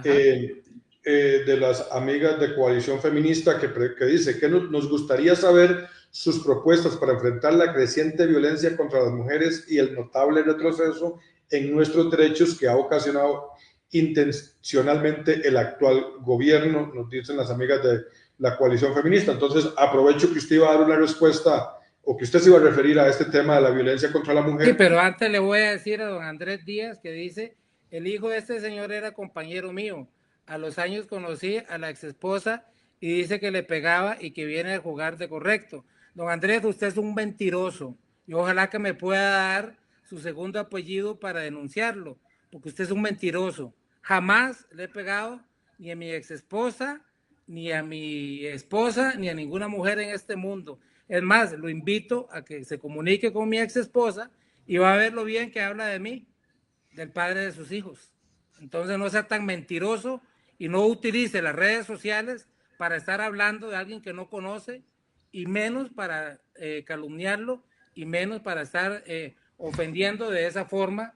de las amigas de Coalición Feminista que dice que nos gustaría saber sus propuestas para enfrentar la creciente violencia contra las mujeres y el notable retroceso en nuestros derechos que ha ocasionado intencionalmente el actual gobierno, nos dicen las amigas de la Coalición Feminista. Entonces, aprovecho que usted iba a dar una respuesta o que usted se iba a referir a este tema de la violencia contra la mujer. Sí, pero antes le voy a decir a don Andrés Díaz que dice, el hijo de este señor era compañero mío. A los años conocí a la exesposa y dice que le pegaba y que viene a jugar de correcto. Don Andrés, usted es un mentiroso y ojalá que me pueda dar su segundo apellido para denunciarlo, porque usted es un mentiroso. Jamás le he pegado ni a mi exesposa, ni a mi esposa, ni a ninguna mujer en este mundo. Es más, lo invito a que se comunique con mi exesposa y va a ver lo bien que habla de mí, del padre de sus hijos. Entonces no sea tan mentiroso y no utilice las redes sociales para estar hablando de alguien que no conoce, y menos para calumniarlo, y menos para estar ofendiendo de esa forma.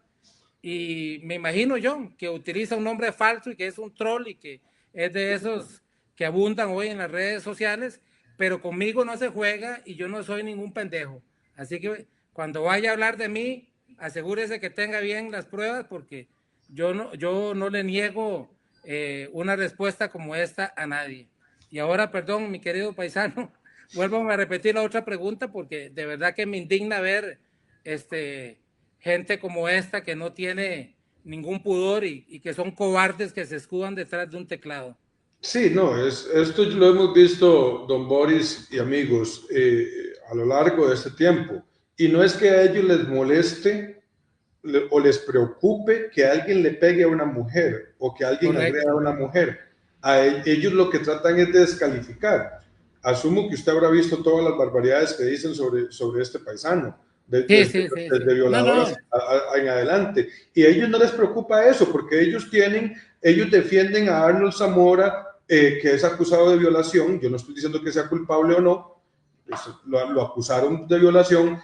Y me imagino yo que utiliza un nombre falso y que es un troll y que es de esos que abundan hoy en las redes sociales, pero conmigo no se juega y yo no soy ningún pendejo. Así que cuando vaya a hablar de mí, asegúrese que tenga bien las pruebas, porque yo no le niego una respuesta como esta a nadie. Y ahora, perdón, mi querido paisano, vuelvo a repetir la otra pregunta, porque de verdad que me indigna ver gente como esta que no tiene ningún pudor y que son cobardes que se escudan detrás de un teclado. Sí, no, esto lo hemos visto, don Boris y amigos, a lo largo de este tiempo. Y no es que a ellos les moleste o les preocupe que alguien le pegue a una mujer o que alguien agreda a una mujer. Ellos lo que tratan es de descalificar. Asumo que usted habrá visto todas las barbaridades que dicen sobre este paisano, desde violadoras en adelante. Y a ellos no les preocupa eso, porque ellos defienden a Arnold Zamora, que es acusado de violación. Yo no estoy diciendo que sea culpable o no, lo acusaron de violación,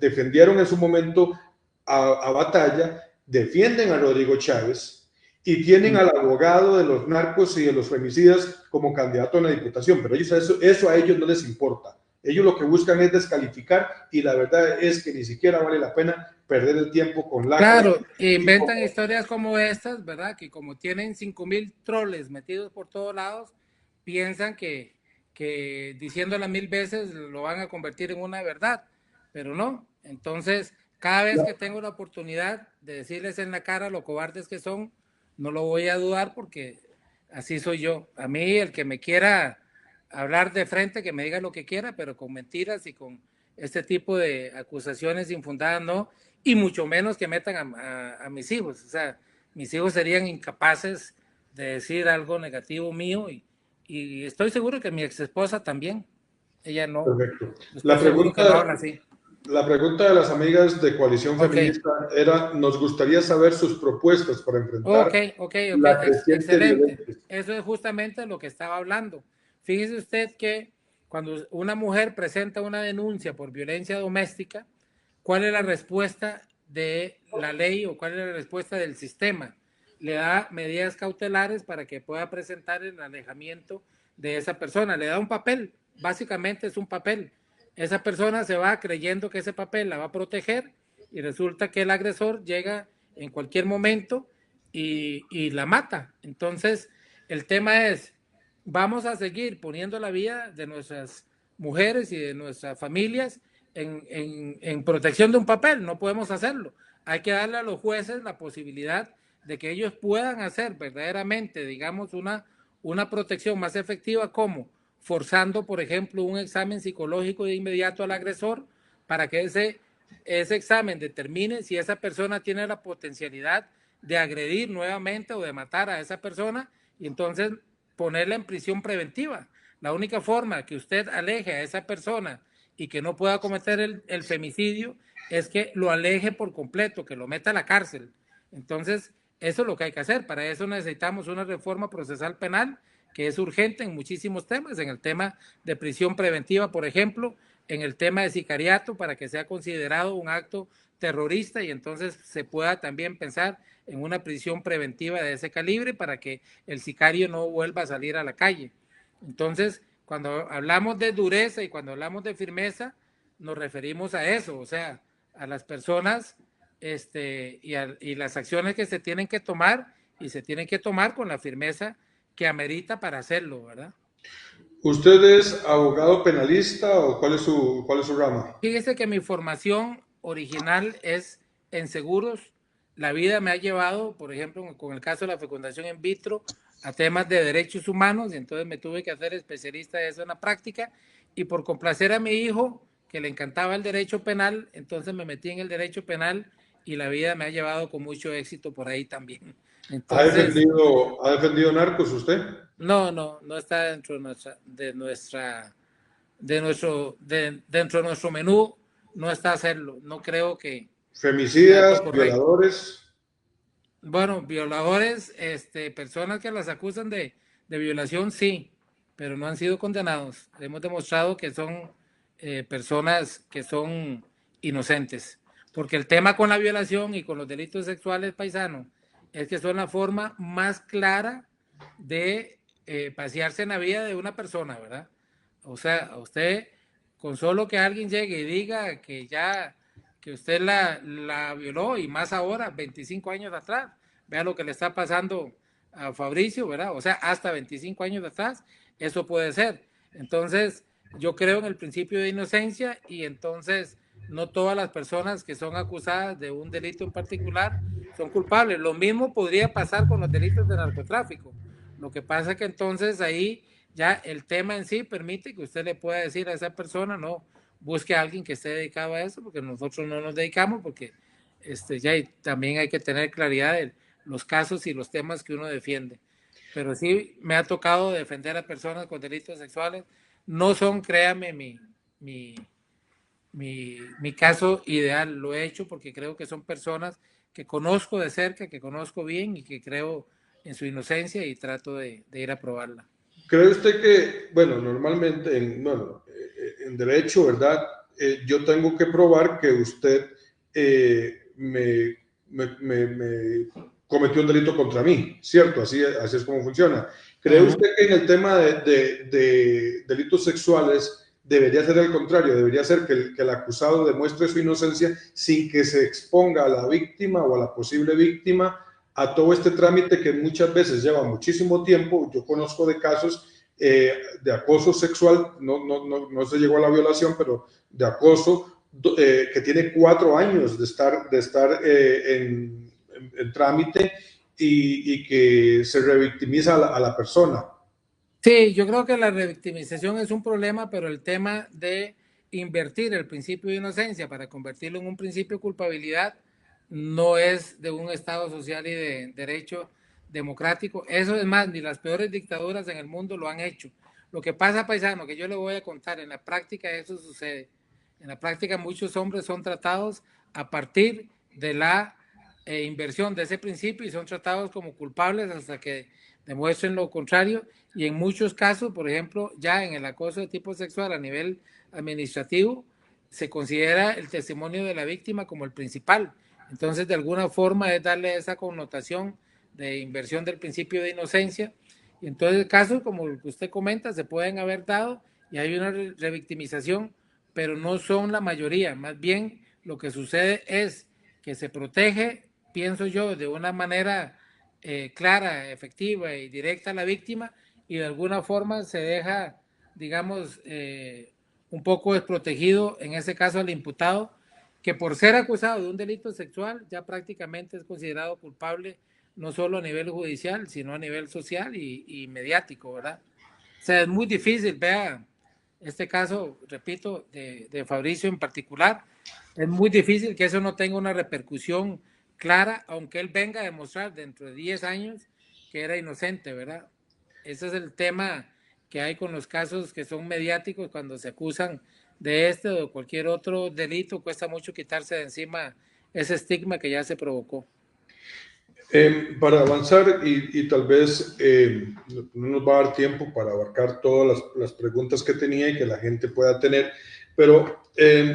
defendieron en su momento a Batalla, defienden a Rodrigo Chávez y tienen al abogado de los narcos y de los femicidas como candidato a la diputación, pero eso a ellos no les importa. Ellos lo que buscan es descalificar, y la verdad es que ni siquiera vale la pena perder el tiempo con la... Claro, inventan historias como estas, ¿verdad? Que como tienen 5,000 troles metidos por todos lados, piensan que diciéndola 1,000 veces lo van a convertir en una verdad, pero no. Entonces, cada vez que tengo la oportunidad de decirles en la cara lo cobardes que son, no lo voy a dudar, porque así soy yo. A mí, el que me quiera hablar de frente, que me diga lo que quiera, pero con mentiras y con este tipo de acusaciones infundadas, no, y mucho menos que metan a mis hijos. O sea, mis hijos serían incapaces de decir algo negativo mío, y estoy seguro que mi ex esposa también. Ella no. Perfecto. Estoy seguro que no habla así. La pregunta de las amigas de Coalición Feminista era, nos gustaría saber sus propuestas para enfrentar la creciente violencia. Eso es justamente lo que estaba hablando. Fíjese usted que cuando una mujer presenta una denuncia por violencia doméstica, ¿cuál es la respuesta de la ley o cuál es la respuesta del sistema? Le da medidas cautelares para que pueda presentar el alejamiento de esa persona. Le da un papel, básicamente es un papel. Esa persona se va creyendo que ese papel la va a proteger, y resulta que el agresor llega en cualquier momento y la mata. Entonces, el tema es, vamos a seguir poniendo la vida de nuestras mujeres y de nuestras familias en protección de un papel. No podemos hacerlo. Hay que darle a los jueces la posibilidad de que ellos puedan hacer verdaderamente, digamos, una protección más efectiva, como forzando, por ejemplo, un examen psicológico de inmediato al agresor para que ese examen determine si esa persona tiene la potencialidad de agredir nuevamente o de matar a esa persona y entonces ponerla en prisión preventiva. La única forma que usted aleje a esa persona y que no pueda cometer el femicidio es que lo aleje por completo, que lo meta a la cárcel. Entonces, eso es lo que hay que hacer. Para eso necesitamos una reforma procesal penal que es urgente en muchísimos temas, en el tema de prisión preventiva, por ejemplo, en el tema de sicariato, para que sea considerado un acto terrorista y entonces se pueda también pensar en una prisión preventiva de ese calibre para que el sicario no vuelva a salir a la calle. Entonces, cuando hablamos de dureza y cuando hablamos de firmeza, nos referimos a eso, o sea, a las personas y las acciones que se tienen que tomar y se tienen que tomar con la firmeza que amerita para hacerlo, ¿verdad? ¿Usted es abogado penalista o cuál es su rama? Fíjese que mi formación original es en seguros. La vida me ha llevado, por ejemplo, con el caso de la fecundación in vitro, a temas de derechos humanos, y entonces me tuve que hacer especialista de eso en la práctica, y por complacer a mi hijo, que le encantaba el derecho penal, entonces me metí en el derecho penal y la vida me ha llevado con mucho éxito por ahí también. Entonces, Ha defendido narcos usted? no está dentro de nuestro menú, no está hacerlo. No creo que sea Femicidas, lo correcto. violadores. Bueno, violadores, personas que las acusan de violación, sí, pero no han sido condenados. Hemos demostrado que son personas que son inocentes. Porque el tema con la violación y con los delitos sexuales, paisano, es que son la forma más clara de pasearse en la vida de una persona, ¿verdad? O sea, a usted, con solo que alguien llegue y diga que usted la violó, y más ahora, 25 años atrás, vea lo que le está pasando a Fabricio, ¿verdad? O sea, hasta 25 años atrás, eso puede ser. Entonces, yo creo en el principio de inocencia y entonces no todas las personas que son acusadas de un delito en particular son culpables. Lo mismo podría pasar con los delitos de narcotráfico. Lo que pasa es que entonces ahí ya el tema en sí permite que usted le pueda decir a esa persona, no, busque a alguien que esté dedicado a eso, porque nosotros no nos dedicamos, porque ya también hay que tener claridad de los casos y los temas que uno defiende. Pero sí me ha tocado defender a personas con delitos sexuales. No son, créame, mi, mi caso ideal. Lo he hecho porque creo que son personas que conozco de cerca, que conozco bien y que creo en su inocencia y trato de ir a probarla. ¿Cree usted que, bueno, normalmente en derecho, ¿verdad? Yo tengo que probar que usted me cometió un delito contra mí, ¿cierto? Así es como funciona. ¿Cree usted que en el tema de delitos sexuales debería ser al contrario? Debería ser que el acusado demuestre su inocencia sin que se exponga a la víctima o a la posible víctima a todo este trámite que muchas veces lleva muchísimo tiempo. Yo conozco de casos de acoso sexual, no se llegó a la violación, pero de acoso, que tiene 4 años de estar en trámite y que se revictimiza a la persona. Sí, yo creo que la revictimización es un problema, pero el tema de invertir el principio de inocencia para convertirlo en un principio de culpabilidad no es de un Estado social y de derecho democrático. Eso es más, ni las peores dictaduras en el mundo lo han hecho. Lo que pasa, paisano, que yo le voy a contar, en la práctica eso sucede. En la práctica muchos hombres son tratados a partir de la inversión de ese principio y son tratados como culpables hasta que demuestren lo contrario, y en muchos casos, por ejemplo, ya en el acoso de tipo sexual a nivel administrativo, se considera el testimonio de la víctima como el principal. Entonces, de alguna forma es darle esa connotación de inversión del principio de inocencia. Y entonces, casos como el que usted comenta se pueden haber dado y hay una revictimización, pero no son la mayoría. Más bien, lo que sucede es que se protege, pienso yo, de una manera clara, efectiva y directa a la víctima, y de alguna forma se deja, digamos, un poco desprotegido, en ese caso al imputado, que por ser acusado de un delito sexual ya prácticamente es considerado culpable, no solo a nivel judicial, sino a nivel social y mediático, ¿verdad? sea, es muy difícil, vea, este caso, repito, de Fabricio en particular, es muy difícil que eso no tenga una repercusión clara, aunque él venga a demostrar dentro de 10 años que era inocente, ¿verdad? Ese es el tema que hay con los casos que son mediáticos cuando se acusan de este o de cualquier otro delito, cuesta mucho quitarse de encima ese estigma que ya se provocó. Para avanzar y tal vez no nos va a dar tiempo para abarcar todas las preguntas que tenía y que la gente pueda tener, pero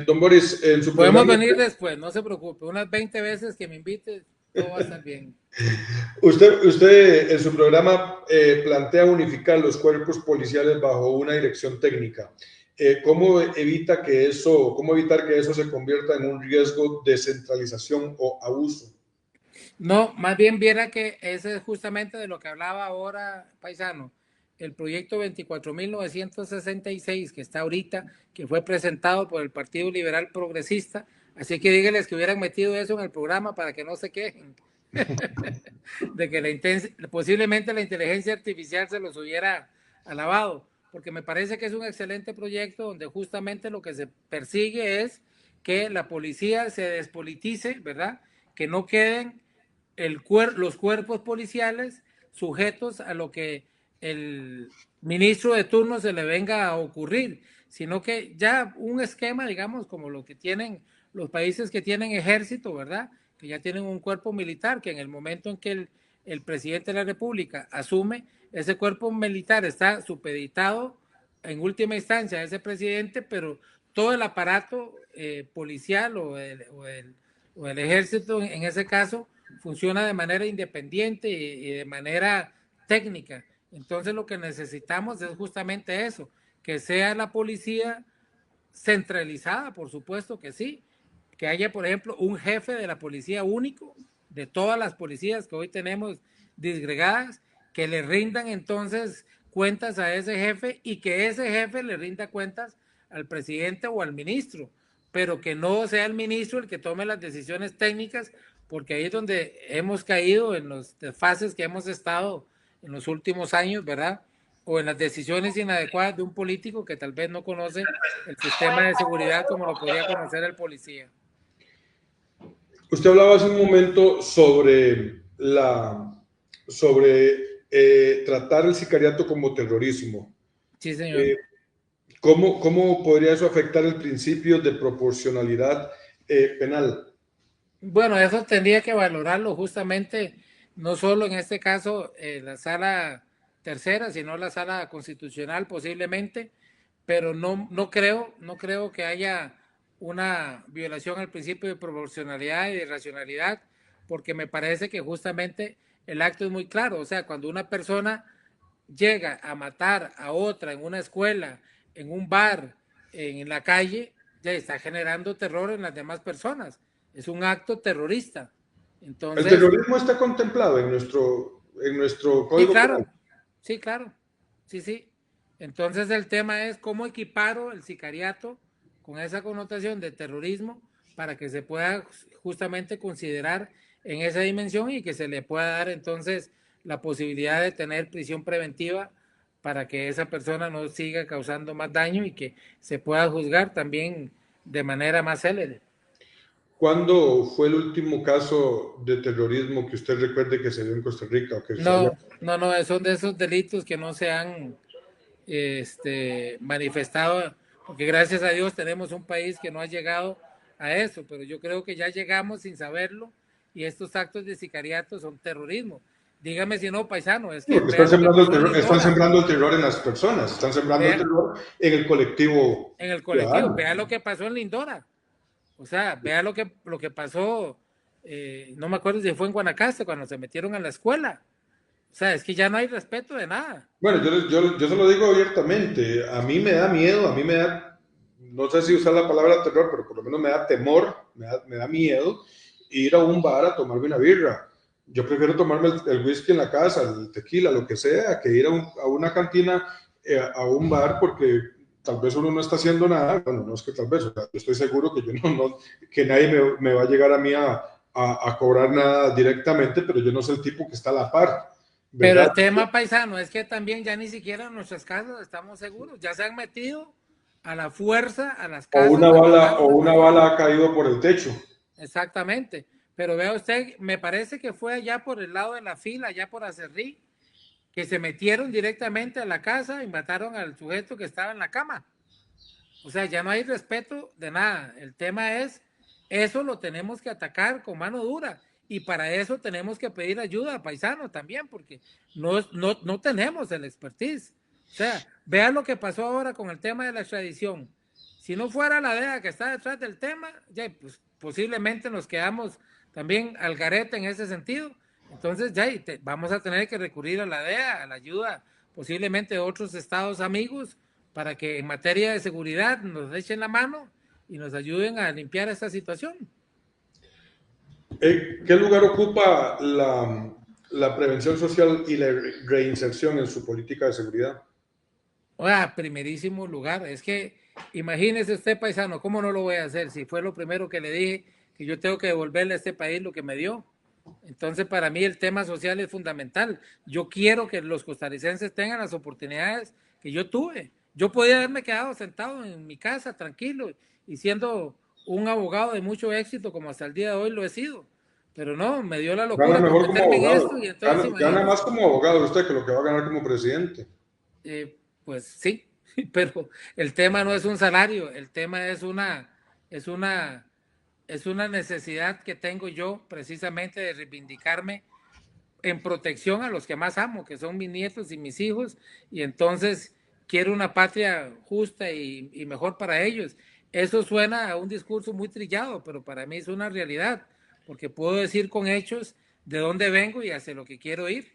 don Boris, en su Podemos programa, venir después, no se preocupe, unas 20 veces que me invite, todo va a estar bien. usted en su programa plantea unificar los cuerpos policiales bajo una dirección técnica. ¿Cómo evitar que eso se convierta en un riesgo de centralización o abuso? No, más bien viera que ese es justamente de lo que hablaba ahora, paisano. El proyecto 24.966 que está ahorita, que fue presentado por el Partido Liberal Progresista, así que díganles que hubieran metido eso en el programa para que no se quejen de que posiblemente la inteligencia artificial se los hubiera alabado, porque me parece que es un excelente proyecto donde justamente lo que se persigue es que la policía se despolitice, ¿verdad? Que no queden los cuerpos policiales sujetos a lo que el ministro de turno se le venga a ocurrir, sino que ya un esquema, digamos, como lo que tienen los países que tienen ejército, ¿verdad? Que ya tienen un cuerpo militar, que en el momento en que el presidente de la República asume, ese cuerpo militar está supeditado en última instancia a ese presidente, pero todo el aparato policial o el ejército en ese caso funciona de manera independiente y de manera técnica. Entonces lo que necesitamos es justamente eso, que sea la policía centralizada, por supuesto que sí, que haya, por ejemplo, un jefe de la policía único, de todas las policías que hoy tenemos disgregadas, que le rindan entonces cuentas a ese jefe y que ese jefe le rinda cuentas al presidente o al ministro, pero que no sea el ministro el que tome las decisiones técnicas, porque ahí es donde hemos caído en los desfases que hemos estado en los últimos años, ¿verdad? O en las decisiones inadecuadas de un político que tal vez no conoce el sistema de seguridad como lo podía conocer el policía. Usted hablaba hace un momento sobre tratar el sicariato como terrorismo. Sí, señor. ¿Cómo podría eso afectar el principio de proporcionalidad penal? Bueno, eso tendría que valorarlo justamente, no solo en este caso la sala tercera, sino la sala constitucional posiblemente, pero no creo que haya una violación al principio de proporcionalidad y de racionalidad, porque me parece que justamente el acto es muy claro, o sea, cuando una persona llega a matar a otra en una escuela, en un bar, en la calle, ya está generando terror en las demás personas. Es un acto terrorista. El Entonces, terrorismo está contemplado en nuestro sí, Código Penal. claro, sí, claro, sí, sí. Entonces el tema es cómo equiparo el sicariato con esa connotación de terrorismo para que se pueda justamente considerar en esa dimensión y que se le pueda dar entonces la posibilidad de tener prisión preventiva para que esa persona no siga causando más daño y que se pueda juzgar también de manera más célere. ¿Cuándo fue el último caso de terrorismo que usted recuerde que se dio en Costa Rica o que se haya... No, son de esos delitos que no se han manifestado, porque gracias a Dios tenemos un país que no ha llegado a eso, pero yo creo que ya llegamos sin saberlo y estos actos de sicariato son terrorismo. Dígame si no, paisano, es Sí, que porque vea lo que pasó en están Lindora, sembrando el terror en las personas, están sembrando el vea terror en el colectivo en el colectivo, ciudadano. vea lo que pasó en Lindora, o sea, vea lo que pasó, no me acuerdo si fue en Guanacaste cuando se metieron a la escuela, o sea, es que ya no hay respeto de nada. Bueno, yo se lo digo abiertamente, a mí me da miedo, no sé si usar la palabra terror, pero por lo menos me da temor, me da miedo ir a un bar a tomarme una birra. Yo prefiero tomarme el whisky en la casa, el tequila, lo que sea, que ir a una cantina, a un bar, porque tal vez uno no está haciendo nada. Bueno, no es que tal vez, o sea, yo estoy seguro que que nadie me va a llegar a mí a cobrar nada directamente, pero yo no soy el tipo que está a la par. Pero ¿verdad? el tema paisano es que también ya ni siquiera en nuestras casas estamos seguros. Ya se han metido a la fuerza a las casas a O robarnos las una cosas. bala ha caído por el techo. Exactamente. Pero vea usted, me parece que fue allá por el lado de la fila, allá por Acerrí, que se metieron directamente a la casa y mataron al sujeto que estaba en la cama. O sea, ya no hay respeto de nada. El tema es, eso lo tenemos que atacar con mano dura. Y para eso tenemos que pedir ayuda a paisano también, porque no tenemos el expertise. O sea, vean lo que pasó ahora con el tema de la extradición. Si no fuera la DEA que está detrás del tema, ya, pues posiblemente nos quedamos también al garete en ese sentido. Entonces ya vamos a tener que recurrir a la DEA, a la ayuda posiblemente de otros estados amigos, para que en materia de seguridad nos echen la mano y nos ayuden a limpiar esta situación. ¿Qué lugar ocupa la prevención social y la reinserción en su política de seguridad? O sea, primerísimo lugar. Es que imagínese usted, paisano, ¿cómo no lo voy a hacer? Si fue lo primero que le dije, que yo tengo que devolverle a este país lo que me dio. Entonces, para mí el tema social es fundamental. Yo quiero que los costarricenses tengan las oportunidades que yo tuve. Yo podía haberme quedado sentado en mi casa tranquilo y siendo un abogado de mucho éxito como hasta el día de hoy lo he sido. Pero no, me dio la Gana locura por mejor como meterme en abogado. esto y entonces Gana imagínense. más como abogado usted que lo que va a ganar como presidente. Pues sí, pero el tema no es un salario, el tema es una, es una necesidad que tengo yo precisamente de reivindicarme en protección a los que más amo, que son mis nietos y mis hijos, y entonces quiero una patria justa y mejor para ellos. Eso suena a un discurso muy trillado, pero para mí es una realidad, porque puedo decir con hechos de dónde vengo y hacia lo que quiero ir.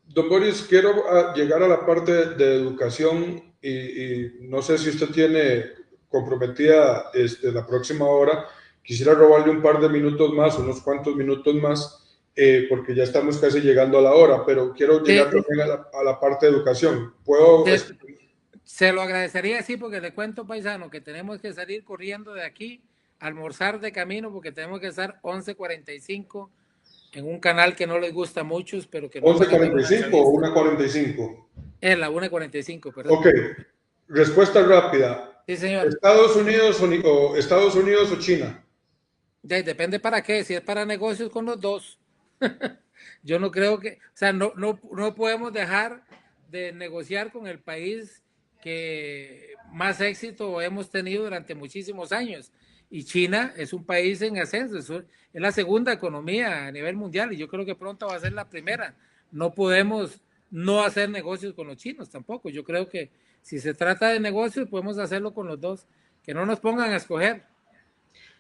Don Boris, quiero llegar a la parte de educación y no sé si usted tiene comprometida la próxima hora. Quisiera robarle un par de minutos más, unos cuantos minutos más, porque ya estamos casi llegando a la hora, pero quiero llegar De, también a la parte de educación. ¿Puedo? de, Se lo agradecería, sí, porque le cuento, paisano, que tenemos que salir corriendo de aquí, almorzar de camino, porque tenemos que estar 11:45 en un canal que no les gusta a muchos, pero que nos van a hacer una 11:45 o entrevista. 1:45. Es la 1:45, perdón. Ok, respuesta rápida. Sí, señor. Estados Unidos o China? Depende para qué, si es para negocios con los dos. Yo no creo que, o sea, no podemos dejar de negociar con el país que más éxito hemos tenido durante muchísimos años. Y China es un país en ascenso, es la segunda economía a nivel mundial y yo creo que pronto va a ser la primera. No podemos no hacer negocios con los chinos tampoco. Yo creo que si se trata de negocios podemos hacerlo con los dos. Que no nos pongan a escoger.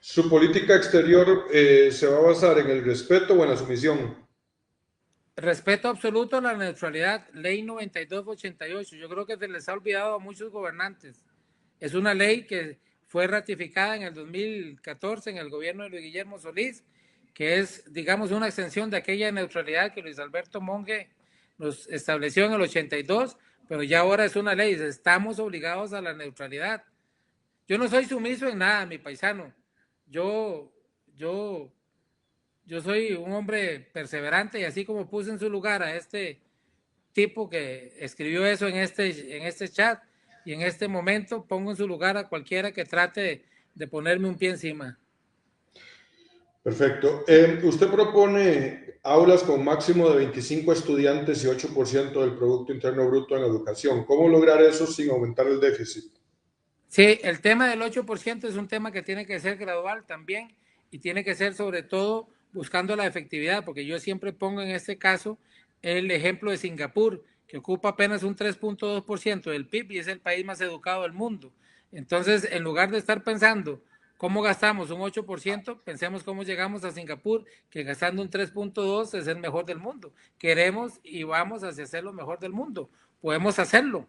Su política exterior se va a basar en el respeto o en la sumisión. Respeto absoluto a la neutralidad, ley 9288. Yo creo que se les ha olvidado a muchos gobernantes. Es una ley que fue ratificada en el 2014 en el gobierno de Luis Guillermo Solís, que es, digamos, una extensión de aquella neutralidad que Luis Alberto Monge nos estableció en el 82, pero ya ahora es una ley. Estamos obligados a la neutralidad. Yo no soy sumiso en nada, mi paisano. Yo, yo yo soy un hombre perseverante y así como puse en su lugar a este tipo que escribió eso en este chat y en este momento pongo en su lugar a cualquiera que trate de ponerme un pie encima. Perfecto. Usted propone aulas con máximo de 25 estudiantes y 8% del Producto Interno Bruto en educación. ¿Cómo lograr eso sin aumentar el déficit? Sí, el tema del 8% es un tema que tiene que ser gradual también y tiene que ser sobre todo buscando la efectividad, porque yo siempre pongo en este caso el ejemplo de Singapur, que ocupa apenas un 3.2% del PIB y es el país más educado del mundo. Entonces, en lugar de estar pensando cómo gastamos un 8%, pensemos cómo llegamos a Singapur, que gastando un 3.2% es el mejor del mundo. Queremos y vamos hacia ser lo mejor del mundo. Podemos hacerlo.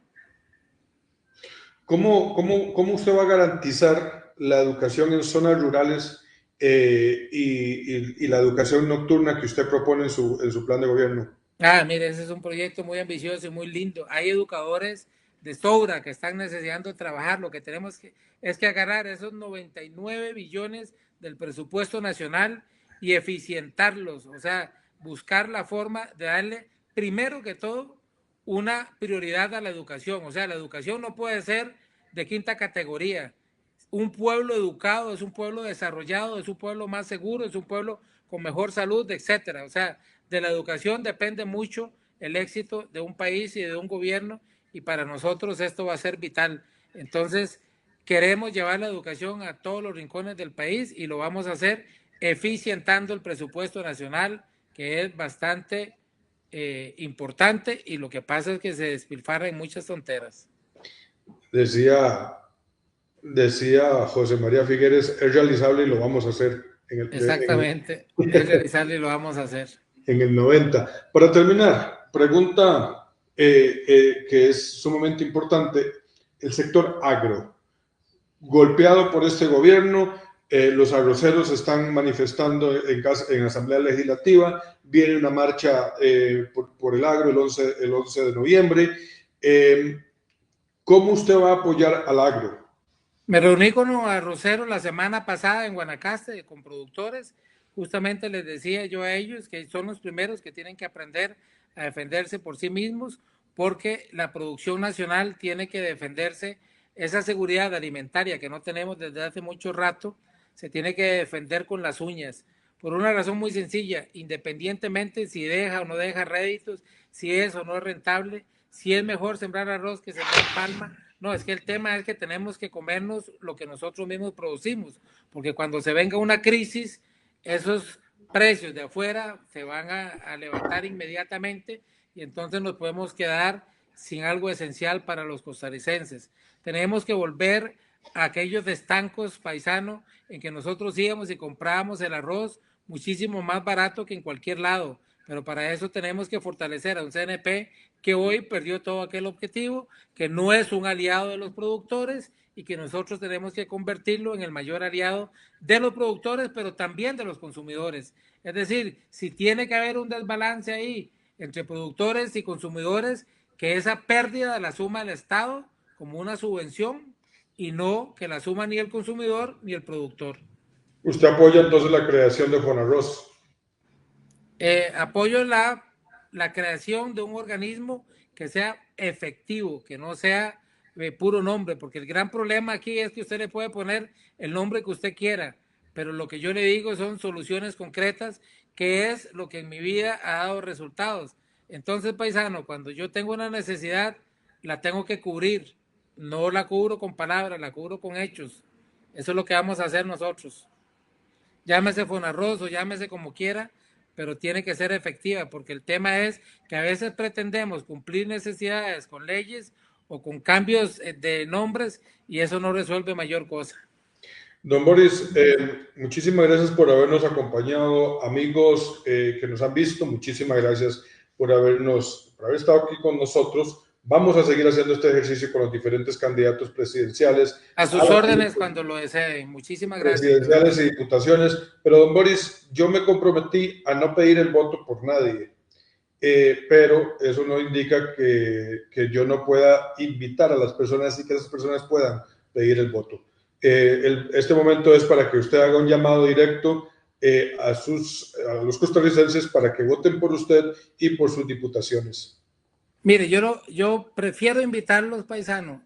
¿Cómo usted va a garantizar la educación en zonas rurales y la educación nocturna que usted propone en su plan de gobierno? Mire, ese es un proyecto muy ambicioso y muy lindo. Hay educadores de sobra que están necesitando trabajar. Lo que tenemos es que agarrar esos 99 billones del presupuesto nacional y eficientarlos, o sea, buscar la forma de darle primero que todo, una prioridad a la educación. O sea, la educación no puede ser de quinta categoría. Un pueblo educado es un pueblo desarrollado, es un pueblo más seguro, es un pueblo con mejor salud, etcétera. O sea, de la educación depende mucho el éxito de un país y de un gobierno, y para nosotros esto va a ser vital. Entonces, queremos llevar la educación a todos los rincones del país y lo vamos a hacer eficientando el presupuesto nacional, que es bastante importante, y lo que pasa es que se despilfarra en muchas tonteras. Decía José María Figueres, es realizable y lo vamos a hacer Exactamente, es realizable y lo vamos a hacer. En el 90. Para terminar, pregunta que es sumamente importante, el sector agro, golpeado por este gobierno, los arroceros están manifestando en Asamblea Legislativa, viene una marcha por el agro el 11 de noviembre. ¿Cómo usted va a apoyar al agro? Me reuní con los arroceros la semana pasada en Guanacaste con productores. Justamente les decía yo a ellos que son los primeros que tienen que aprender a defenderse por sí mismos, porque la producción nacional tiene que defenderse. Esa seguridad alimentaria que no tenemos desde hace mucho rato se tiene que defender con las uñas, por una razón muy sencilla: independientemente si deja o no deja réditos, si es o no es rentable, si es mejor sembrar arroz que sembrar palma. No, es que el tema es que tenemos que comernos lo que nosotros mismos producimos, porque cuando se venga una crisis, esos precios de afuera se van a levantar inmediatamente, y entonces nos podemos quedar sin algo esencial para los costarricenses. Tenemos que volver a aquellos estancos paisanos en que nosotros íbamos y comprábamos el arroz muchísimo más barato que en cualquier lado, pero para eso tenemos que fortalecer a un CNP que hoy perdió todo aquel objetivo, que no es un aliado de los productores, y que nosotros tenemos que convertirlo en el mayor aliado de los productores, pero también de los consumidores. Es decir, si tiene que haber un desbalance ahí entre productores y consumidores, que esa pérdida la suma el Estado como una subvención, y no que la suma ni el consumidor ni el productor. ¿Usted apoya entonces la creación de Fonarroz? Apoyo la creación de un organismo que sea efectivo, que no sea puro nombre, porque el gran problema aquí es que usted le puede poner el nombre que usted quiera, pero lo que yo le digo son soluciones concretas, que es lo que en mi vida ha dado resultados. Entonces, paisano, cuando yo tengo una necesidad, la tengo que cubrir. No la cubro con palabras, la cubro con hechos. Eso es lo que vamos a hacer nosotros. Llámese Fonarroz o llámese como quiera, pero tiene que ser efectiva, porque el tema es que a veces pretendemos cumplir necesidades con leyes o con cambios de nombres, y eso no resuelve mayor cosa. Don Boris, muchísimas gracias por habernos acompañado, amigos que nos han visto, muchísimas gracias por haber estado aquí con nosotros. Vamos a seguir haciendo este ejercicio con los diferentes candidatos presidenciales. A sus órdenes cuando lo deseen. Muchísimas gracias. Presidenciales y diputaciones. Pero, don Boris, yo me comprometí a no pedir el voto por nadie. Pero eso no indica que yo no pueda invitar a las personas y que esas personas puedan pedir el voto. Este momento es para que usted haga un llamado directo a los costarricenses para que voten por usted y por sus diputaciones. Mire, yo prefiero invitar a los paisanos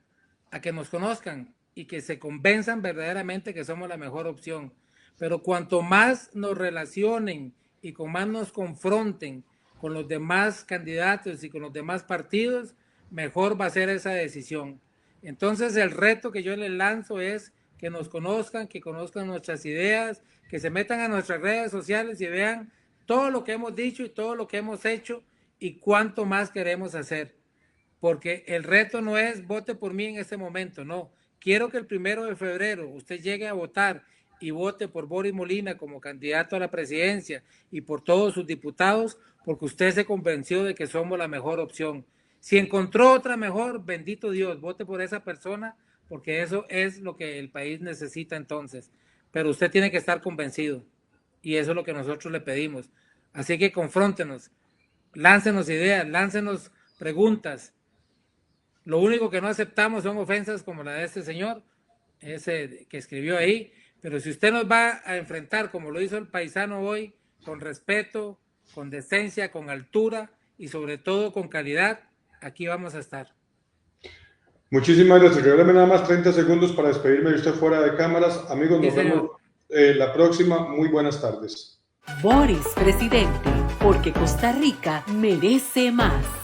a que nos conozcan y que se convenzan verdaderamente que somos la mejor opción. Pero cuanto más nos relacionen y con más nos confronten con los demás candidatos y con los demás partidos, mejor va a ser esa decisión. Entonces el reto que yo les lanzo es que nos conozcan, que conozcan nuestras ideas, que se metan a nuestras redes sociales y vean todo lo que hemos dicho y todo lo que hemos hecho y cuánto más queremos hacer. Porque el reto no es vote por mí en este momento, no. Quiero que el 1 de febrero usted llegue a votar y vote por Boris Molina como candidato a la presidencia y por todos sus diputados, porque usted se convenció de que somos la mejor opción. Si encontró otra mejor, bendito Dios, vote por esa persona, porque eso es lo que el país necesita entonces. Pero usted tiene que estar convencido, y eso es lo que nosotros le pedimos. Así que confróntenos, láncenos ideas, láncenos preguntas. Lo único que no aceptamos son ofensas como la de este señor, ese que escribió ahí. Pero si usted nos va a enfrentar como lo hizo el paisano hoy, con respeto, con decencia, con altura y sobre todo con calidad, aquí vamos a estar. Muchísimas gracias. Regálame nada más 30 segundos para despedirme de usted fuera de cámaras. Amigos, nos vemos la próxima. Muy buenas tardes. Boris, presidente, porque Costa Rica merece más.